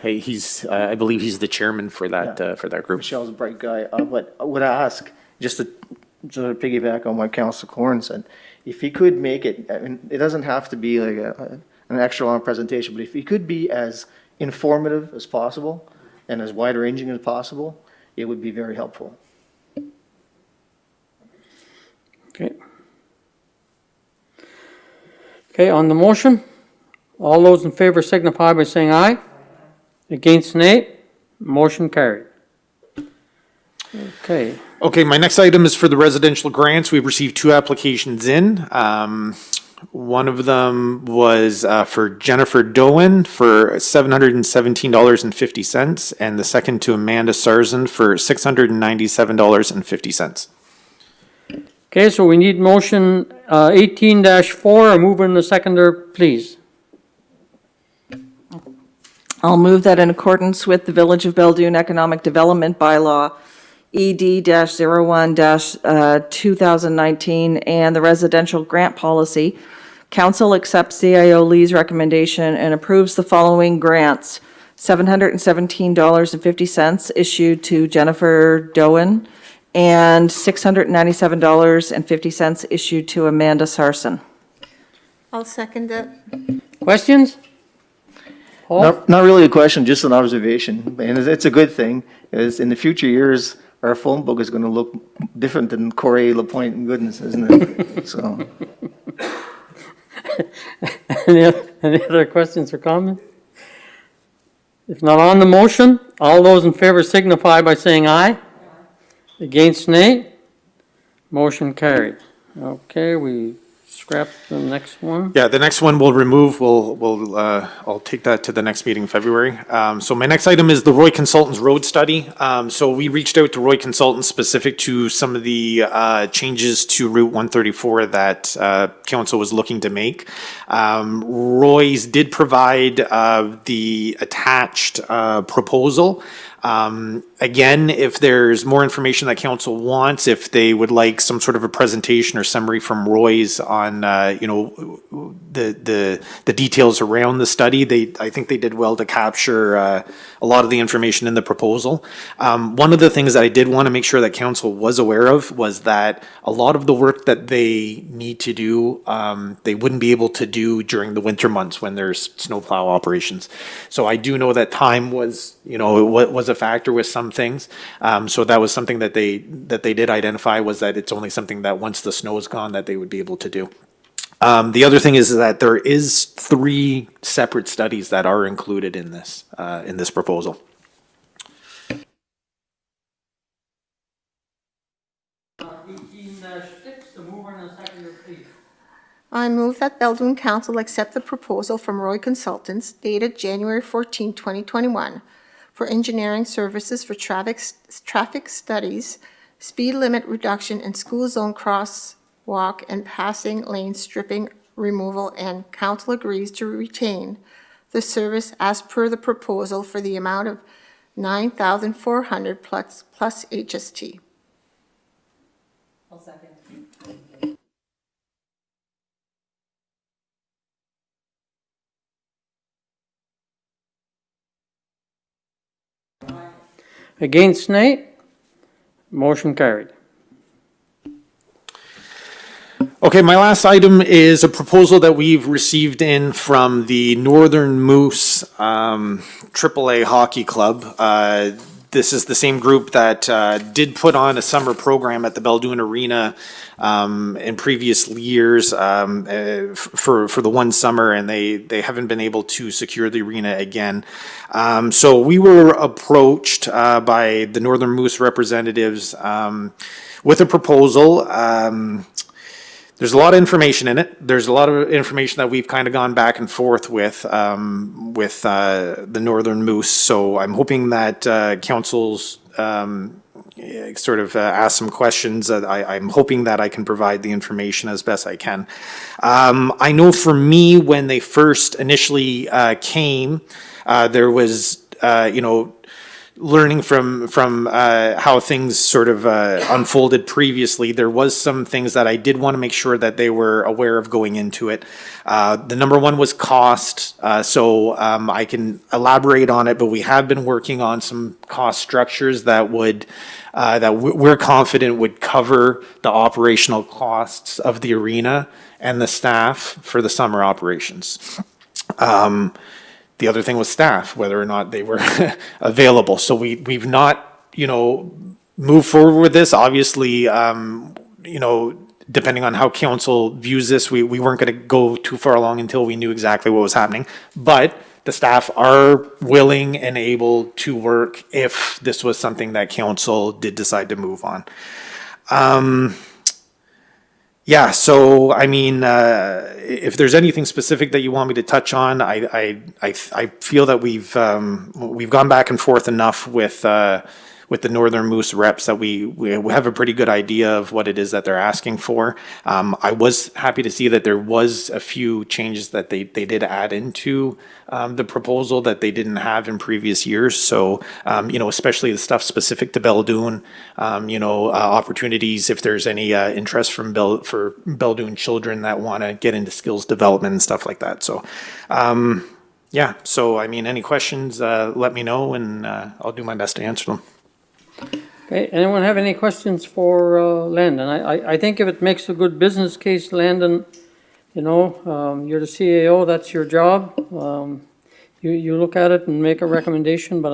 he's, I believe he's the chairman for that group.
Michel's a bright guy, but I would ask, just to piggyback on what Councilor Cloran said, if he could make it, I mean, it doesn't have to be like an extra long presentation, but if he could be as informative as possible and as wide-ranging as possible, it would be very helpful.
Okay. Okay, on the motion, all those in favor signify by saying aye. Against, nay. Motion carried. Okay,
Okay, my next item is for the residential grants. We've received 2 applications in. One of them was for Jennifer Doan for $717.50, and the second to Amanda Sarzen for $697.50.
okay, so we need motion 18-4, move in the seconder, please.
I'll move that in accordance with the Village of Belledune Economic Development Bylaw, ED-01-2019, and the residential grant policy, council accepts CIO Lee's recommendation and approves the following grants: $717.50 issued to Jennifer Doan, and $697.50 issued to Amanda Sarson.
I'll second it.
Questions? Paul?
Not really a question, just an observation, and it's a good thing, is in the future years, our phone book is gonna look different than Corey, LaPointe, and Goodness, isn't it? So,
Any other questions or comments? If not on the motion, all those in favor signify by saying aye. Against, nay. Motion carried. Okay, we scrap the next one.
Yeah, the next one we'll remove, I'll take that to the next meeting in February. So my next item is the Roy Consultants Road Study. So we reached out to Roy Consultants specific to some of the changes to Route 134 that council was looking to make. Roy's did provide the attached proposal. Again, if there's more information that council wants, if they would like some sort of a presentation or summary from Roy's on, the details around the study, I think they did well to capture a lot of the information in the proposal. One of the things that I did want to make sure that council was aware of was that a lot of the work that they need to do, they wouldn't be able to do during the winter months when there's snowplow operations. So I do know that time was, was a factor with some things. So that was something that they did identify, was that it's only something that once the snow is gone that they would be able to do. The other thing is that there is 3 separate studies that are included in this proposal.
I move that Belledune Council accept the proposal from Roy Consultants dated January 14, 2021, for engineering services for traffic studies, speed limit reduction in school zone crosswalk and passing lane stripping removal, and council agrees to retain the service as per the proposal for the amount of $9,400 plus HST.
I'll second.
Against, nay. Motion carried.
Okay, my last item is a proposal that we've received in from the Northern Moose AAA Hockey Club. This is the same group that did put on a summer program at the Belledune Arena in previous years for the one summer, and they haven't been able to secure the arena again. So we were approached by the Northern Moose representatives with a proposal. There's a lot of information in it. There's a lot of information that we've kind of gone back and forth with the Northern Moose. So I'm hoping that council's sort of ask some questions. I'm hoping that I can provide the information as best I can. I know for me, when they first initially came, there was, learning from how things sort of unfolded previously, there was some things that I did want to make sure that they were aware of going into it. The number one was cost, so I can elaborate on it, but we have been working on some cost structures that would that we're confident would cover the operational costs of the arena and the staff for the summer operations. The other thing was staff, whether or not they were available. So we've not, moved forward with this. Obviously, depending on how council views this, we weren't going to go too far along until we knew exactly what was happening. But the staff are willing and able to work if this was something that council did decide to move on. Yeah, so I mean, if there's anything specific that you want me to touch on, I feel that we've gone back and forth enough with the Northern Moose reps that we have a pretty good idea of what it is that they're asking for. I was happy to see that there was a few changes that they did add into the proposal that they didn't have in previous years. So, especially the stuff specific to Beldoon, opportunities if there's any interest for Beldoon children that want to get into skills development and stuff like that. So, yeah, so I mean, any questions, let me know and I'll do my best to answer them.
Okay, anyone have any questions for Landon? I think if it makes a good business case, Landon, you're the CAO, that's your job. You look at it and make a recommendation, but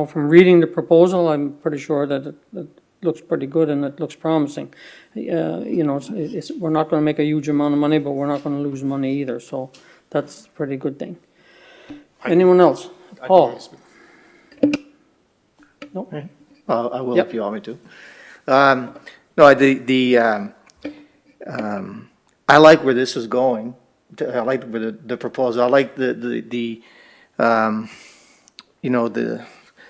from reading the proposal, I'm pretty sure that it looks pretty good and it looks promising. We're not going to make a huge amount of money, but we're not going to lose money either, so that's a pretty good thing. Anyone else? Paul? No?
I will
Yep.
if you want me to. No, I like where this is going. I like where the proposal, I like the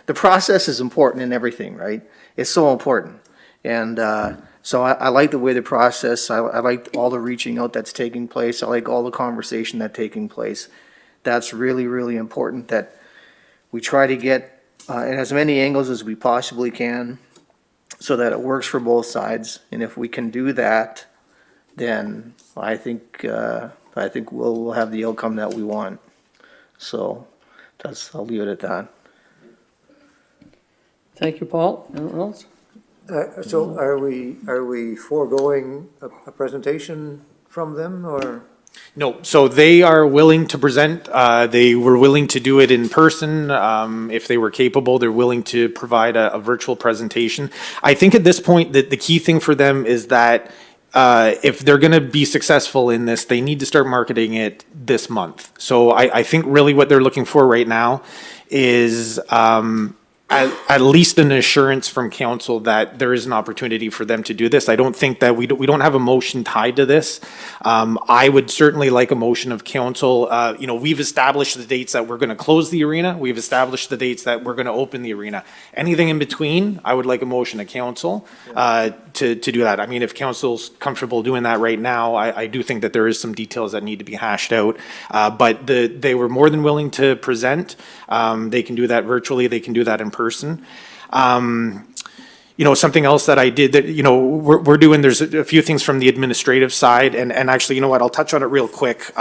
process is important in everything, right? It's so important. And so I like the way the process, I like all the reaching out that's taking place. I like all the conversation that's taking place. That's really, really important that we try to get in as many angles as we possibly can so that it works for both sides. And if we can do that, then I think we'll have the outcome that we want. So I'll leave it at that.
Thank you, Paul. Anyone else?
So are we foregoing a presentation from them, or?
No, so they are willing to present. They were willing to do it in person. If they were capable, they're willing to provide a virtual presentation. I think at this point that the key thing for them is that if they're going to be successful in this, they need to start marketing it this month. So I think really what they're looking for right now is at least an assurance from council that there is an opportunity for them to do this. I don't think that we don't have a motion tied to this. I would certainly like a motion of council. We've established the dates that we're going to close the arena. We've established the dates that we're going to open the arena. Anything in between, I would like a motion of council to do that. I mean, if council's comfortable doing that right now, I do think that there is some details that need to be hashed out. But they were more than willing to present. They can do that virtually. They can do that in person. Something else that I did that, we're doing, there's a few things from the administrative side, and actually, you know what, I'll touch on it real quick,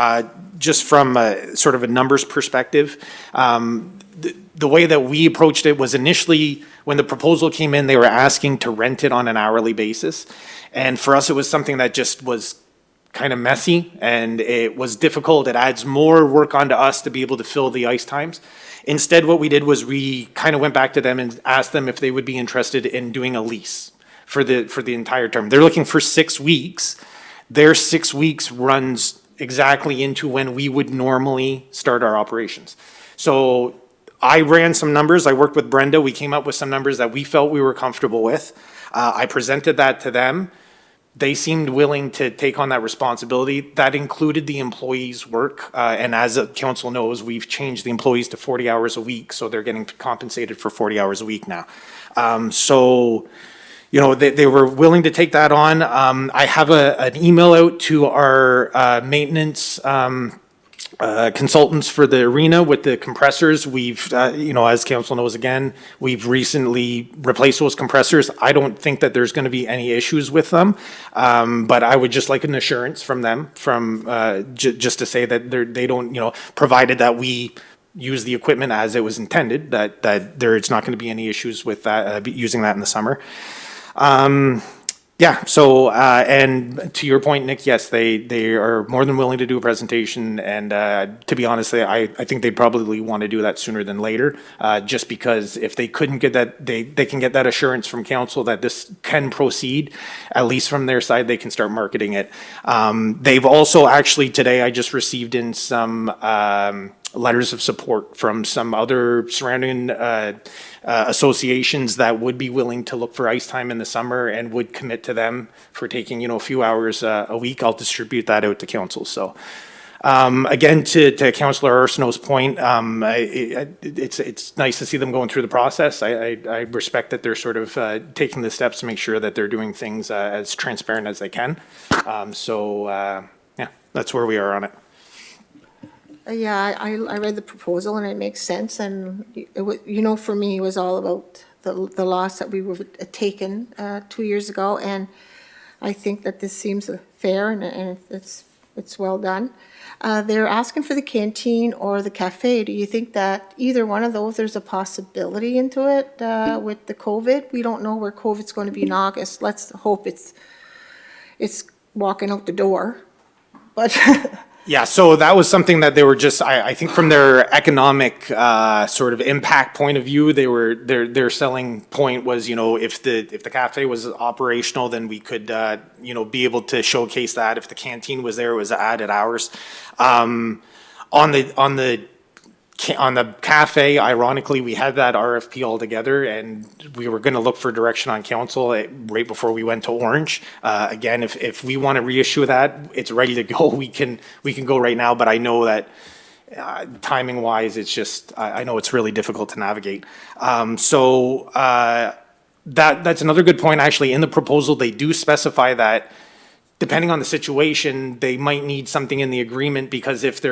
just from sort of a numbers perspective. The way that we approached it was initially, when the proposal came in, they were asking to rent it on an hourly basis. And for us, it was something that just was kind of messy, and it was difficult. It adds more work onto us to be able to fill the ice times. Instead, what we did was we kind of went back to them and asked them if they would be interested in doing a lease for the entire term. They're looking for 6 weeks. Their 6 weeks runs exactly into when we would normally start our operations. So I ran some numbers. I worked with Brenda. We came up with some numbers that we felt we were comfortable with. I presented that to them. They seemed willing to take on that responsibility. That included the employees' work. And as the council knows, we've changed the employees to 40 hours a week, so they're getting compensated for 40 hours a week now. They were willing to take that on. I have an email out to our maintenance consultants for the arena with the compressors. We've, as council knows again, we've recently replaced those compressors. I don't think that there's going to be any issues with them, but I would just like an assurance from them, just to say that they don't, provided that we use the equipment as it was intended, that there's not going to be any issues with that, using that in the summer. Yeah, so, and to your point, Nick, yes, they are more than willing to do a presentation, and to be honest, I think they probably want to do that sooner than later, just because if they couldn't get that, they can get that assurance from council that this can proceed, at least from their side, they can start marketing it. They've also actually, today, I just received in some letters of support from some other surrounding associations that would be willing to look for ice time in the summer and would commit to them for taking, a few hours a week. I'll distribute that out to council. So again, to Councillor Arsenault's point, it's nice to see them going through the process. I respect that they're sort of taking the steps to make sure that they're doing things as transparent as they can. Yeah, that's where we are on it.
Yeah, I read the proposal and it makes sense, and for me, it was all about the loss that we were taken 2 years ago, and I think that this seems fair and it's well done. They're asking for the canteen or the cafe. Do you think that either one of those, there's a possibility into it with the COVID? We don't know where COVID's going to be in August. Let's hope it's walking out the door, but.
Yeah, so that was something that they were just, I think from their economic sort of impact point of view, their selling point was, if the cafe was operational, then we could, be able to showcase that. If the canteen was there, it was added hours. On the cafe, ironically, we had that RFP all together, and we were going to look for direction on council right before we went to Orange. Again, if we want to reissue that, it's ready to go. We can go right now, but I know that timing wise, it's just I know it's really difficult to navigate. That's another good point. Actually, in the proposal, they do specify that, depending on the situation, they might need something in the agreement, because if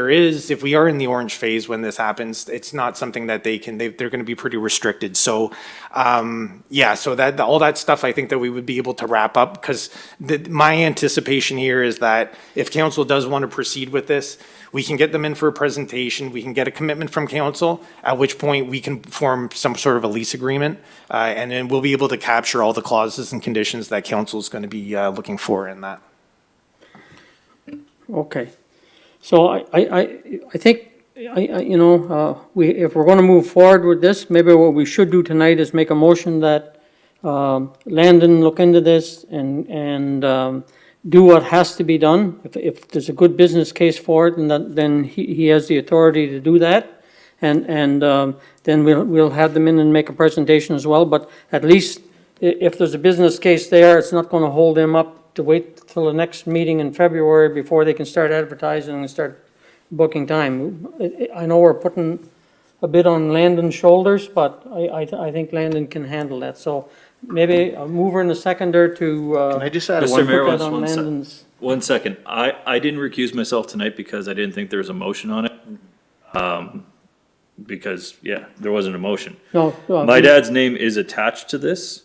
we are in the orange phase when this happens, it's not something that they're going to be pretty restricted. So, so that all that stuff, I think that we would be able to wrap up, because my anticipation here is that if council does want to proceed with this, we can get them in for a presentation, we can get a commitment from council, at which point we can form some sort of a lease agreement, and then we'll be able to capture all the clauses and conditions that council is going to be looking for in that.
Okay, so I think, if we're going to move forward with this, maybe what we should do tonight is make a motion that Landon look into this and do what has to be done. If there's a good business case for it, and then he has the authority to do that, and then we'll have them in and make a presentation as well. But at least if there's a business case there, it's not going to hold them up to wait till the next meeting in February before they can start advertising and start booking time. I know we're putting a bit on Landon's shoulders, but I think Landon can handle that. So maybe a mover and a seconder to
Can I just add
Mr.
one?
Mayor,
put that on
one sec-
Landon's.
1 second. I didn't recuse myself tonight because I didn't think there was a motion on it. Because, there wasn't a motion.
No,
My dad's name is attached to this.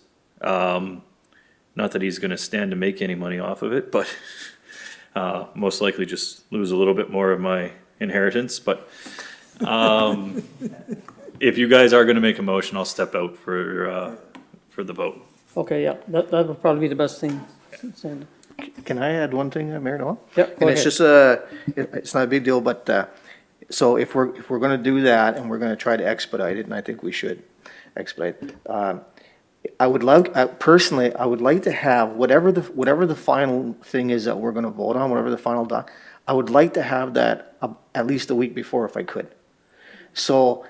Not that he's gonna stand to make any money off of it, but most likely just lose a little bit more of my inheritance. But if you guys are gonna make a motion, I'll step out for the vote.
Okay, yeah, that would probably be the best thing.
Can I add one thing, Mayor Noel?
Yeah, go
And it's
ahead.
just, it's not a big deal, but, so if we're gonna do that and we're gonna try to expedite it, and I think we should expedite, personally, I would like to have, whatever the final thing is that we're gonna vote on, whatever the final doc, I would like to have that at least a week before if I could. So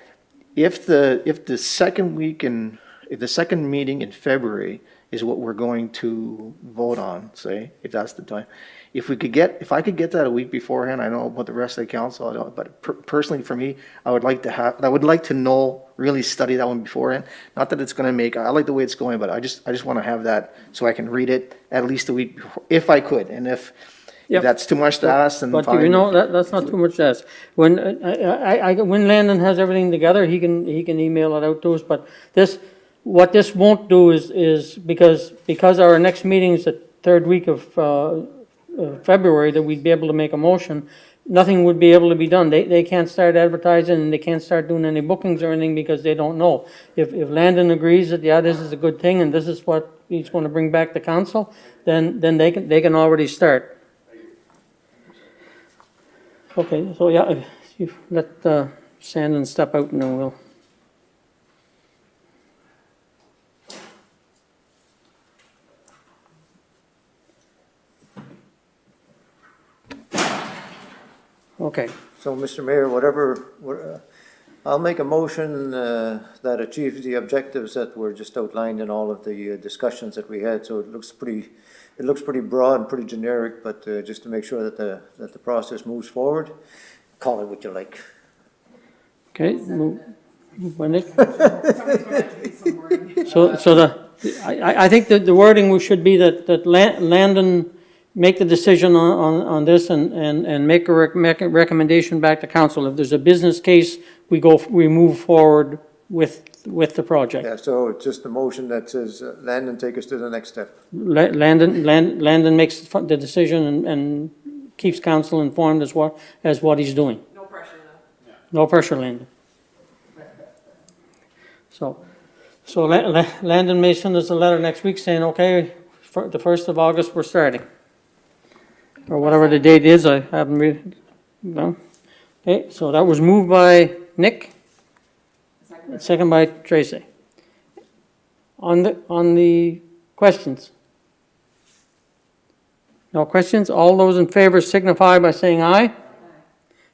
if the second meeting in February is what we're going to vote on, say, if that's the time, if I could get that a week beforehand, I don't know about the rest of the council, I don't, but personally for me, I would like to know, really study that one beforehand. Not that it's gonna I like the way it's going, but I just wanna have that so I can read it at least a week before, if I could, and if
Yep.
that's too much to ask, then
But
fine.
that's not too much to ask. When, when Landon has everything together, he can email it out to us, but what this won't do is because our next meeting is the third week of February, that we'd be able to make a motion, nothing would be able to be done. They can't start advertising, and they can't start doing any bookings or anything because they don't know. If Landon agrees that, this is a good thing and this is what he's going to bring back to council, then they can already start. Okay, so if you let Sandon step out and then we'll. Okay,
So, Mr. Mayor, I'll make a motion that achieves the objectives that were just outlined in all of the discussions that we had. So it looks pretty broad and pretty generic, but just to make sure that the process moves forward, call it what you like.
okay. Nick? So I think that the wording should be that Landon make the decision on this and make a recommendation back to council. If there's a business case, we move forward with the project.
Yeah, so it's just a motion that says, Landon, take us to the next step.
Landon makes the decision and keeps council informed as what he's doing.
No pressure, though.
No pressure, Landon. So Landon may send us a letter next week saying, okay, for the 1st of August, we're starting. Or whatever the date is, I haven't really, no. Okay, so that was moved by Nick, second by Tracy. On the questions? No questions? All those in favor signify by saying aye.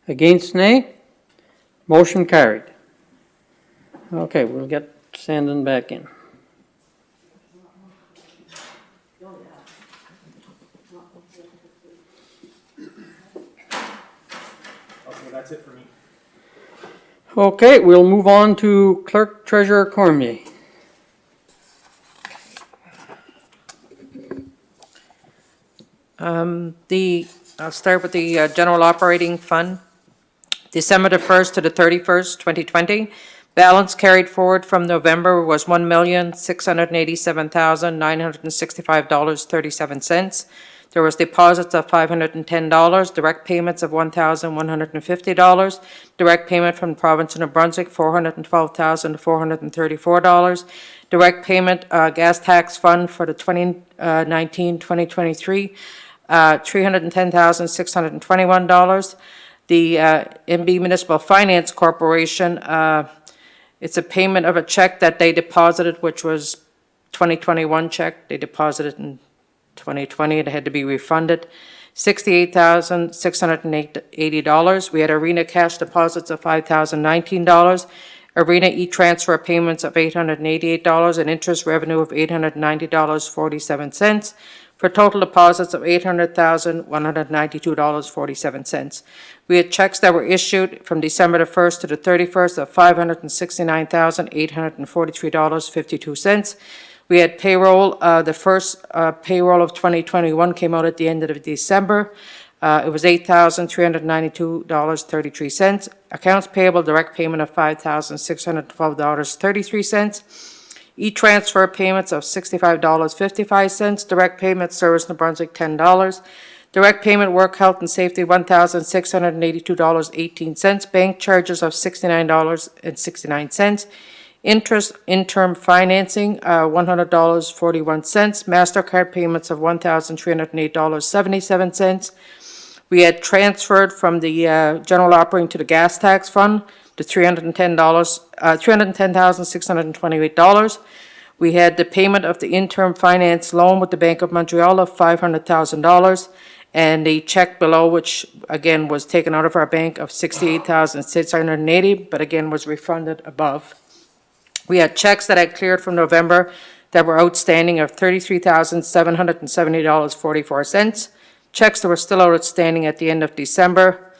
Against, nay. Motion carried. Okay, we'll get Sandon back in.
Okay, that's it for me.
Okay, we'll move on to Clerk Treasurer Cormier.
I'll start with the general operating fund. December the 1st to the 31st, 2020. Balance carried forward from November was $1,687,965.37. There was deposits of $510, direct payments of $1,150, direct payment from the province of New Brunswick, $412,434, direct payment gas tax fund for the 2019-2023, $310,621. The MB Municipal Finance Corporation, it's a payment of a check that they deposited, which was 2021 check. They deposited in 2020. It had to be refunded. $68,680. We had Arena cash deposits of $5,019. Arena e-transfer payments of $888 and interest revenue of $890.47 for total deposits of $800,192.47. We had checks that were issued from December the 1st to the 31st of $569,843.52. We had payroll, the first payroll of 2021 came out at the end of December. It was $8,392.33. Accounts payable, direct payment of $5,612.33. E-transfer payments of $65.55. Direct payment, Service New Brunswick, $10. Direct payment, Work Health and Safety, $1,682.18. Bank charges of $69.69. Interest, interim financing, $100.41. MasterCard payments of $1,308.77. We had transferred from the general operating to the gas tax fund to $310,628. We had the payment of the interim finance loan with the Bank of Montreal of $500,000, and the check below, which again was taken out of our bank, of $68,680, but again was refunded above. We had checks that had cleared from November that were outstanding of $33,770.44. Checks that were still outstanding at the end of December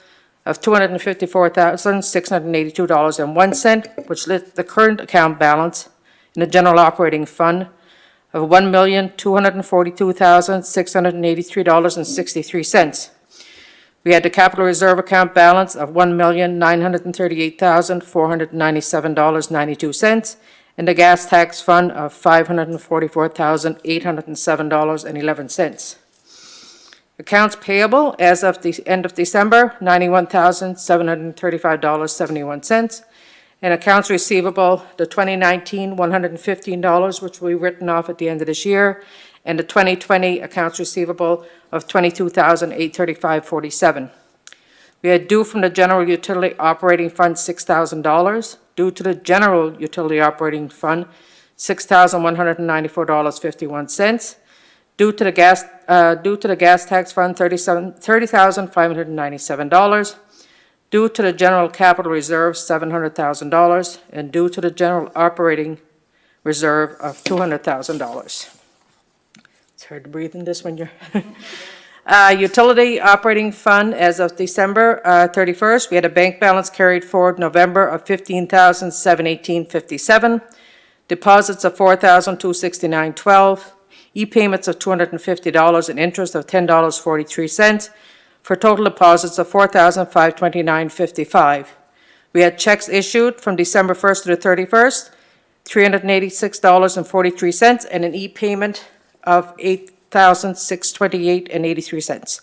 of $254,682.01, which left the current account balance in the general operating fund of $1,242,683.63. We had the capital reserve account balance of $1,938,497.92, and the gas tax fund of $544,807.11. Accounts payable as of the end of December, $91,735.71. And accounts receivable, the 2019, $115, which will be written off at the end of this year, and the 2020 accounts receivable of $22,835.47. We had due from the general utility operating fund $6,000, due to the general utility operating fund $6,194.51, due to the gas tax fund $30,597. Due to the general capital reserve, $700,000, and due to the general operating reserve of $200,000. It's hard to breathe in this when you're. Utility operating fund as of December 31st, we had a bank balance carried forward November of $15,718.57, deposits of $4,269.12, e-payments of $250, and interest of $10.43, for total deposits of $4,529.55. We had checks issued from December 1st to the 31st, $386.43, and an e-payment of $8,628.83.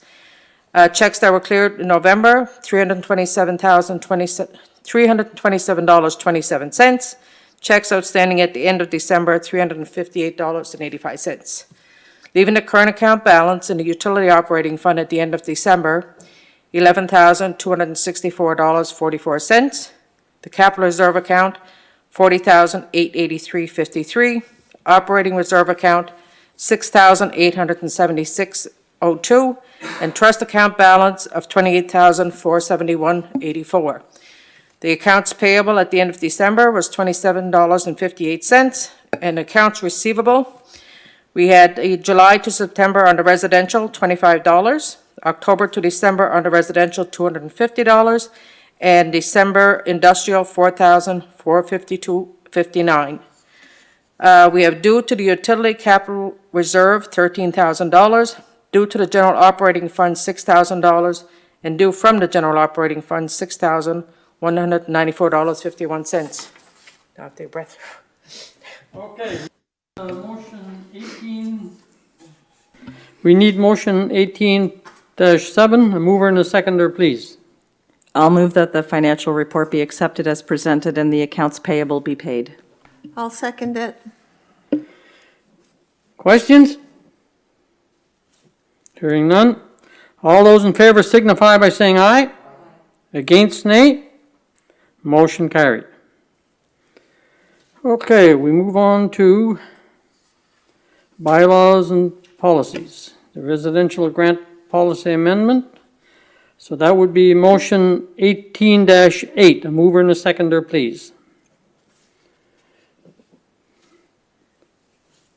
Checks that were cleared in November, $327.27. Checks outstanding at the end of December, $358.85. Leaving the current account balance in the utility operating fund at the end of December, $11,264.44. The capital reserve account, $40,883.53. Operating reserve account, $6,876.02, and trust account balance of $28,471.84. The accounts payable at the end of December was $27.58, and accounts receivable, we had July to September under residential, $25, October to December under residential, $250, and December industrial, $4,452.59. We have due to the utility capital reserve, $13,000, due to the general operating fund, $6,000, and due from the general operating fund, $6,194.51. Now take a breath.
Okay, motion 18. We need motion 18-7, a mover and a seconder, please.
I'll move that the financial report be accepted as presented and the accounts payable be paid.
I'll second it.
Questions? Hearing none. All those in favor signify by saying aye. Against, nay. Motion carried. Okay, we move on to bylaws and policies. The residential grant policy amendment. So that would be motion 18-8. A mover and a seconder, please.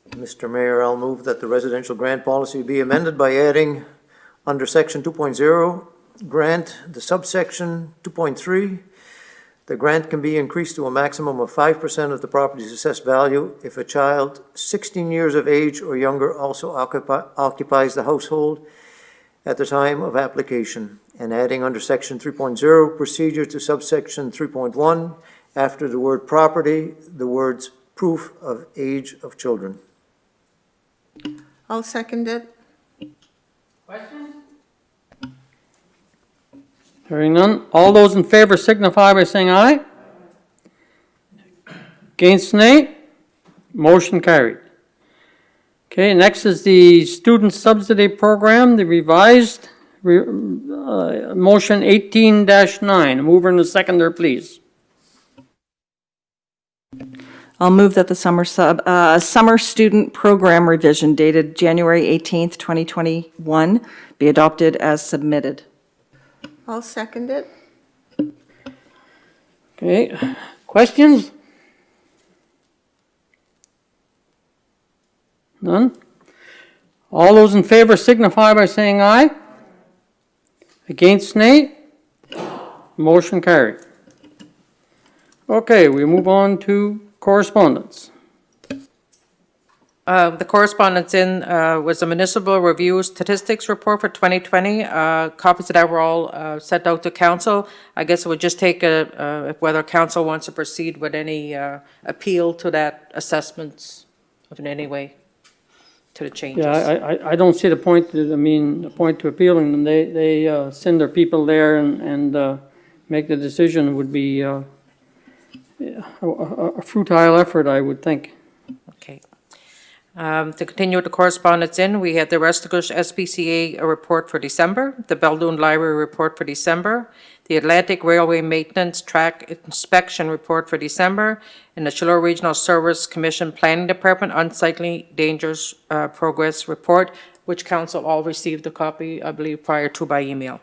Mr. Mayor, I'll move that the residential grant policy be amended by adding under section 2.0, grant, the subsection 2.3, the grant can be increased to a maximum of 5% of the property's assessed value if a child 16 years of age or younger also occupies the household at the time of application, and adding under section 3.0, procedure to subsection 3.1, after the word property, the words proof of age of children.
I'll second it.
Questions? Hearing none. All those in favor signify by saying aye. Against, nay. Motion carried. Okay, next is the student subsidy program, the revised motion 18-9. A mover and a seconder, please.
I'll move that the summer student program revision dated January 18th, 2021 be adopted as submitted.
I'll second it.
Okay, questions? None? All those in favor signify by saying aye. Against, nay. Motion carried. Okay, we move on to correspondence.
The correspondence was a municipal review statistics report for 2020. Copies of that were all sent out to council. I guess it would just take whether council wants to proceed with any appeal to that assessments in any way to the changes.
Yeah, I don't see the point, the point to appealing them. They send their people there and make the decision would be a futile effort, I would think.
Okay. To continue with the correspondence we had the Restigouche SPCA report for December, the Beldoon Library report for December, the Atlantic Railway Maintenance Track Inspection report for December, and the Chaleur Regional Service Commission Planning Department Unsightly Dangers Progress report, which council all received a copy, I believe, prior to by email.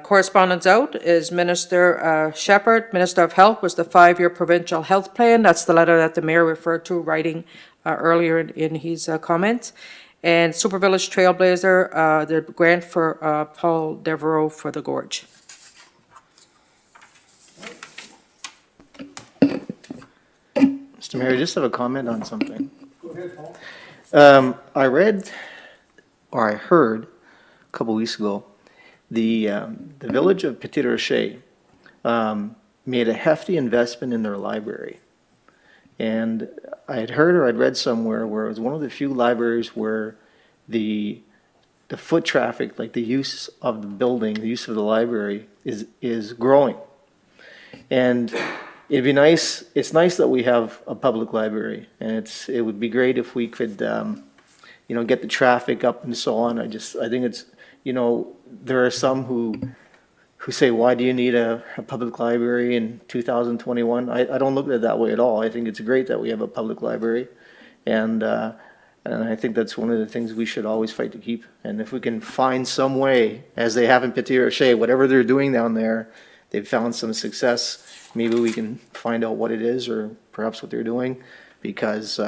Correspondence out is Minister Shepherd, Minister of Health, was the 5-year provincial health plan. That's the letter that the mayor referred to writing earlier in his comments. And Super Village Trailblazer, the grant for Paul Devereaux for the Gorge.
Mr. Mayor, I just have a comment on something. Go ahead, Paul. I read, or I heard, a couple weeks ago, the village of Petit Rocher made a hefty investment in their library. And I had heard or I'd read somewhere where it was one of the few libraries where the foot traffic, like the use of the building, the use of the library is growing. And it'd be nice, it's nice that we have a public library, and it would be great if we could, get the traffic up and so on. I think it's, there are some who say, why do you need a public library in 2021? I don't look at it that way at all. I think it's great that we have a public library, and I think that's one of the things we should always fight to keep. And if we can find some way, as they have in Petit Rocher, whatever they're doing down there, they've found some success, maybe we can find out what it is or perhaps what they're doing, because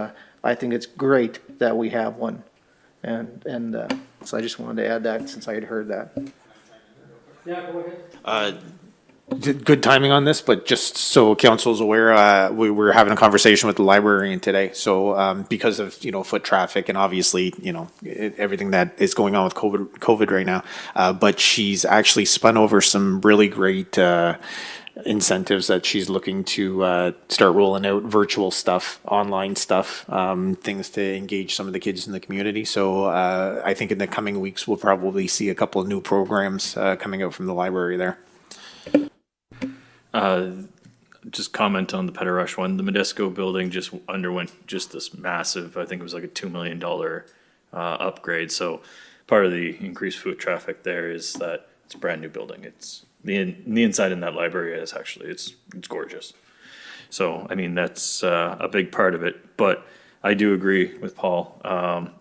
I think it's great that we have one. And so I just wanted to add that since I had heard that.
Yeah, go ahead.
Good timing on this, but just so council's aware, we were having a conversation with the librarian today. So because of, foot traffic and obviously, everything that is going on with COVID right now, but she's actually spun over some really great incentives that she's looking to start rolling out, virtual stuff, online stuff, things to engage some of the kids in the community. So I think in the coming weeks, we'll probably see a couple of new programs coming out from the library there.
Just comment on the Peterush one. The Modesto building just underwent just this massive, I think it was like a $2 million upgrade. So part of the increased foot traffic there is that it's a brand new building. It's the inside in that library is actually, it's gorgeous. So, I mean, that's a big part of it. But I do agree with Paul.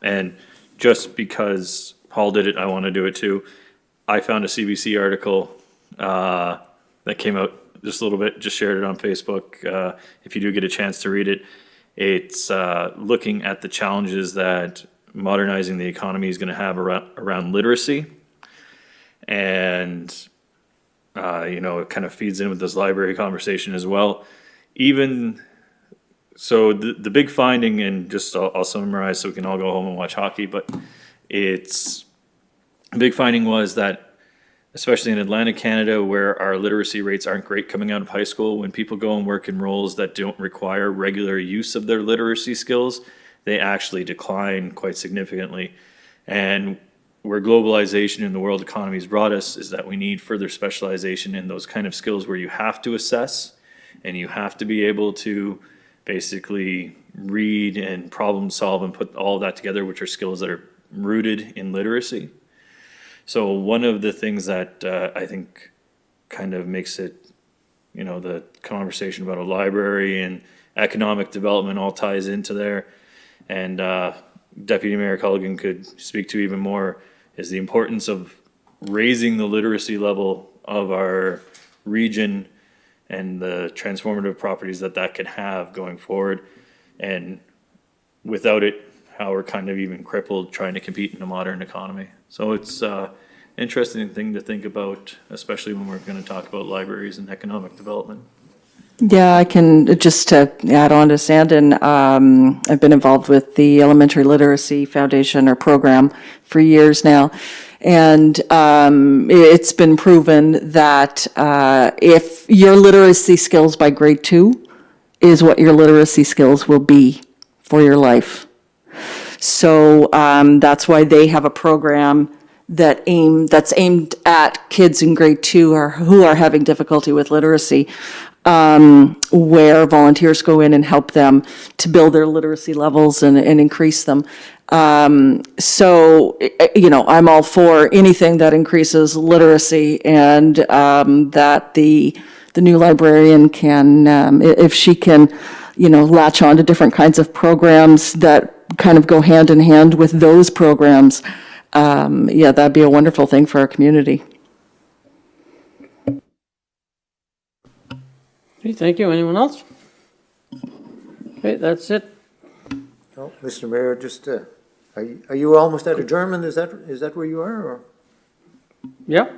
And just because Paul did it, I want to do it too. I found a CBC article that came out just a little bit, just shared it on Facebook. If you do get a chance to read it, it's looking at the challenges that modernizing the economy is going to have around literacy. And, it kind of feeds in with this library conversation as well. Even so, the big finding, and just I'll summarize so we can all go home and watch hockey, but the big finding was that especially in Atlantic Canada, where our literacy rates aren't great coming out of high school, when people go and work in roles that don't require regular use of their literacy skills, they actually decline quite significantly. And where globalization in the world economy has brought us is that we need further specialization in those kind of skills where you have to assess and you have to be able to basically read and problem solve and put all of that together, which are skills that are rooted in literacy. So one of the things that I think kind of makes it, the conversation about a library and economic development all ties into there, and Deputy Mayor Culligan could speak to even more, is the importance of raising the literacy level of our region and the transformative properties that can have going forward. And without it, how we're kind of even crippled trying to compete in a modern economy. So it's interesting thing to think about, especially when we're going to talk about libraries and economic development.
Yeah, I can, just to add on to Sandon, I've been involved with the Elementary Literacy Foundation or program for years now. And it's been proven that if your literacy skills by grade 2 is what your literacy skills will be for your life. So that's why they have a program that's aimed at kids in grade 2 who are having difficulty with literacy, where volunteers go in and help them to build their literacy levels and increase them. So, I'm all for anything that increases literacy, and that the new librarian can, if she can, latch on to different kinds of programs that kind of go hand in hand with those programs, that'd be a wonderful thing for our community.
Okay, thank you. Anyone else? Okay, that's it.
Oh, Mr. Mayor, just, are you almost at adjournment? Is that where you are, or?
Yeah,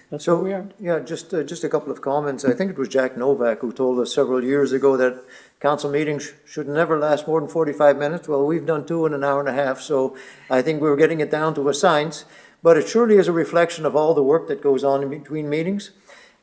that's where
So,
we are.
yeah, just a couple of comments. I think it was Jack Novak who told us several years ago that council meetings should never last more than 45 minutes. Well, we've done 2 in an hour and a half, so I think we're getting it down to a science. But it surely is a reflection of all the work that goes on in between meetings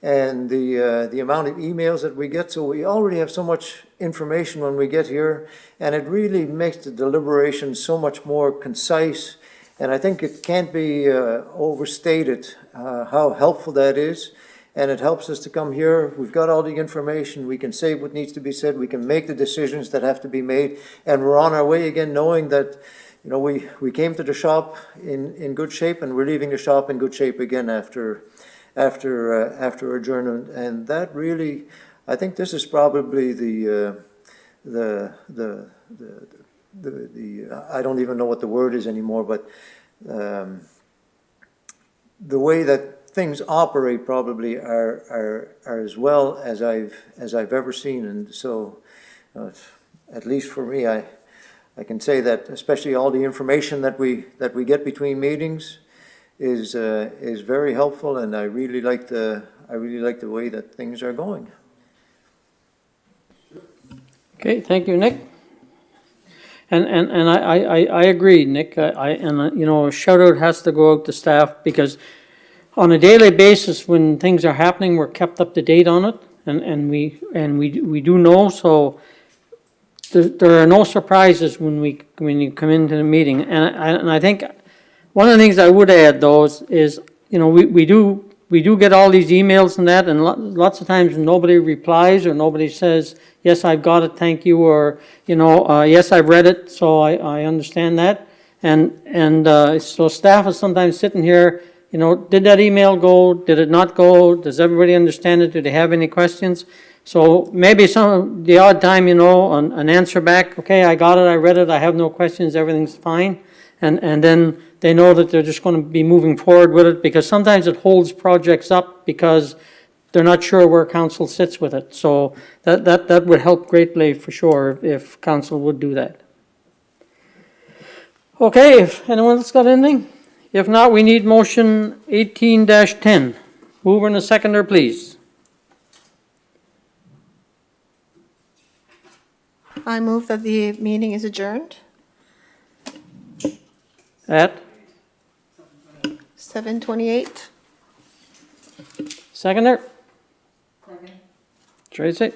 and the amount of emails that we get. So we already have so much information when we get here, and it really makes the deliberation so much more concise. And I think it can't be overstated how helpful that is. And it helps us to come here. We've got all the information. We can say what needs to be said. We can make the decisions that have to be made. And we're on our way again, knowing that, you know, we came to the shop in good shape, and we're leaving the shop in good shape again after adjournment. And that really, I think this is probably the I don't even know what the word is anymore, but the way that things operate probably are as well as I've ever seen. And so, at least for me, I can say that especially all the information that we get between meetings is very helpful, and I really like the way that things are going.
Okay, thank you, Nick. And I agree, Nick. You know, a shout out has to go out to staff, because on a daily basis, when things are happening, we're kept up to date on it, and we do know. So there are no surprises when you come into the meeting. And I think one of the things I would add, though, is you know, we do get all these emails and that, and lots of times nobody replies, or nobody says, yes, I've got it, thank you, or, you know, yes, I've read it, so I understand that. And so staff is sometimes sitting here, you know, did that email go, did it not go, does everybody understand it, do they have any questions? So maybe the odd time, you know, an answer back, okay, I got it, I read it, I have no questions, everything's fine. And then they know that they're just going to be moving forward with it, because sometimes it holds projects up because they're not sure where council sits with it. So that would help greatly for sure if council would do that. Okay, if anyone else got anything? If not, we need motion 18-10. Mover and a seconder, please.
I move that the meeting is adjourned,
At
7:28.
seconder? Tracy?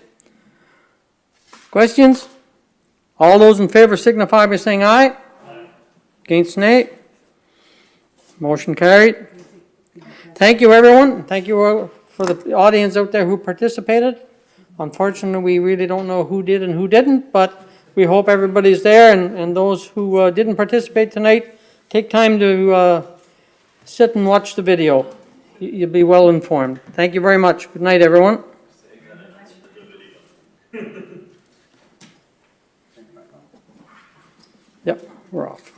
Questions? All those in favor signify by saying aye. Against nay? Motion carried. Thank you, everyone. Thank you for the audience out there who participated. Unfortunately, we really don't know who did and who didn't, but we hope everybody's there, and those who didn't participate tonight, take time to sit and watch the video. You'll be well informed. Thank you very much. Good night, everyone. Yep, we're off.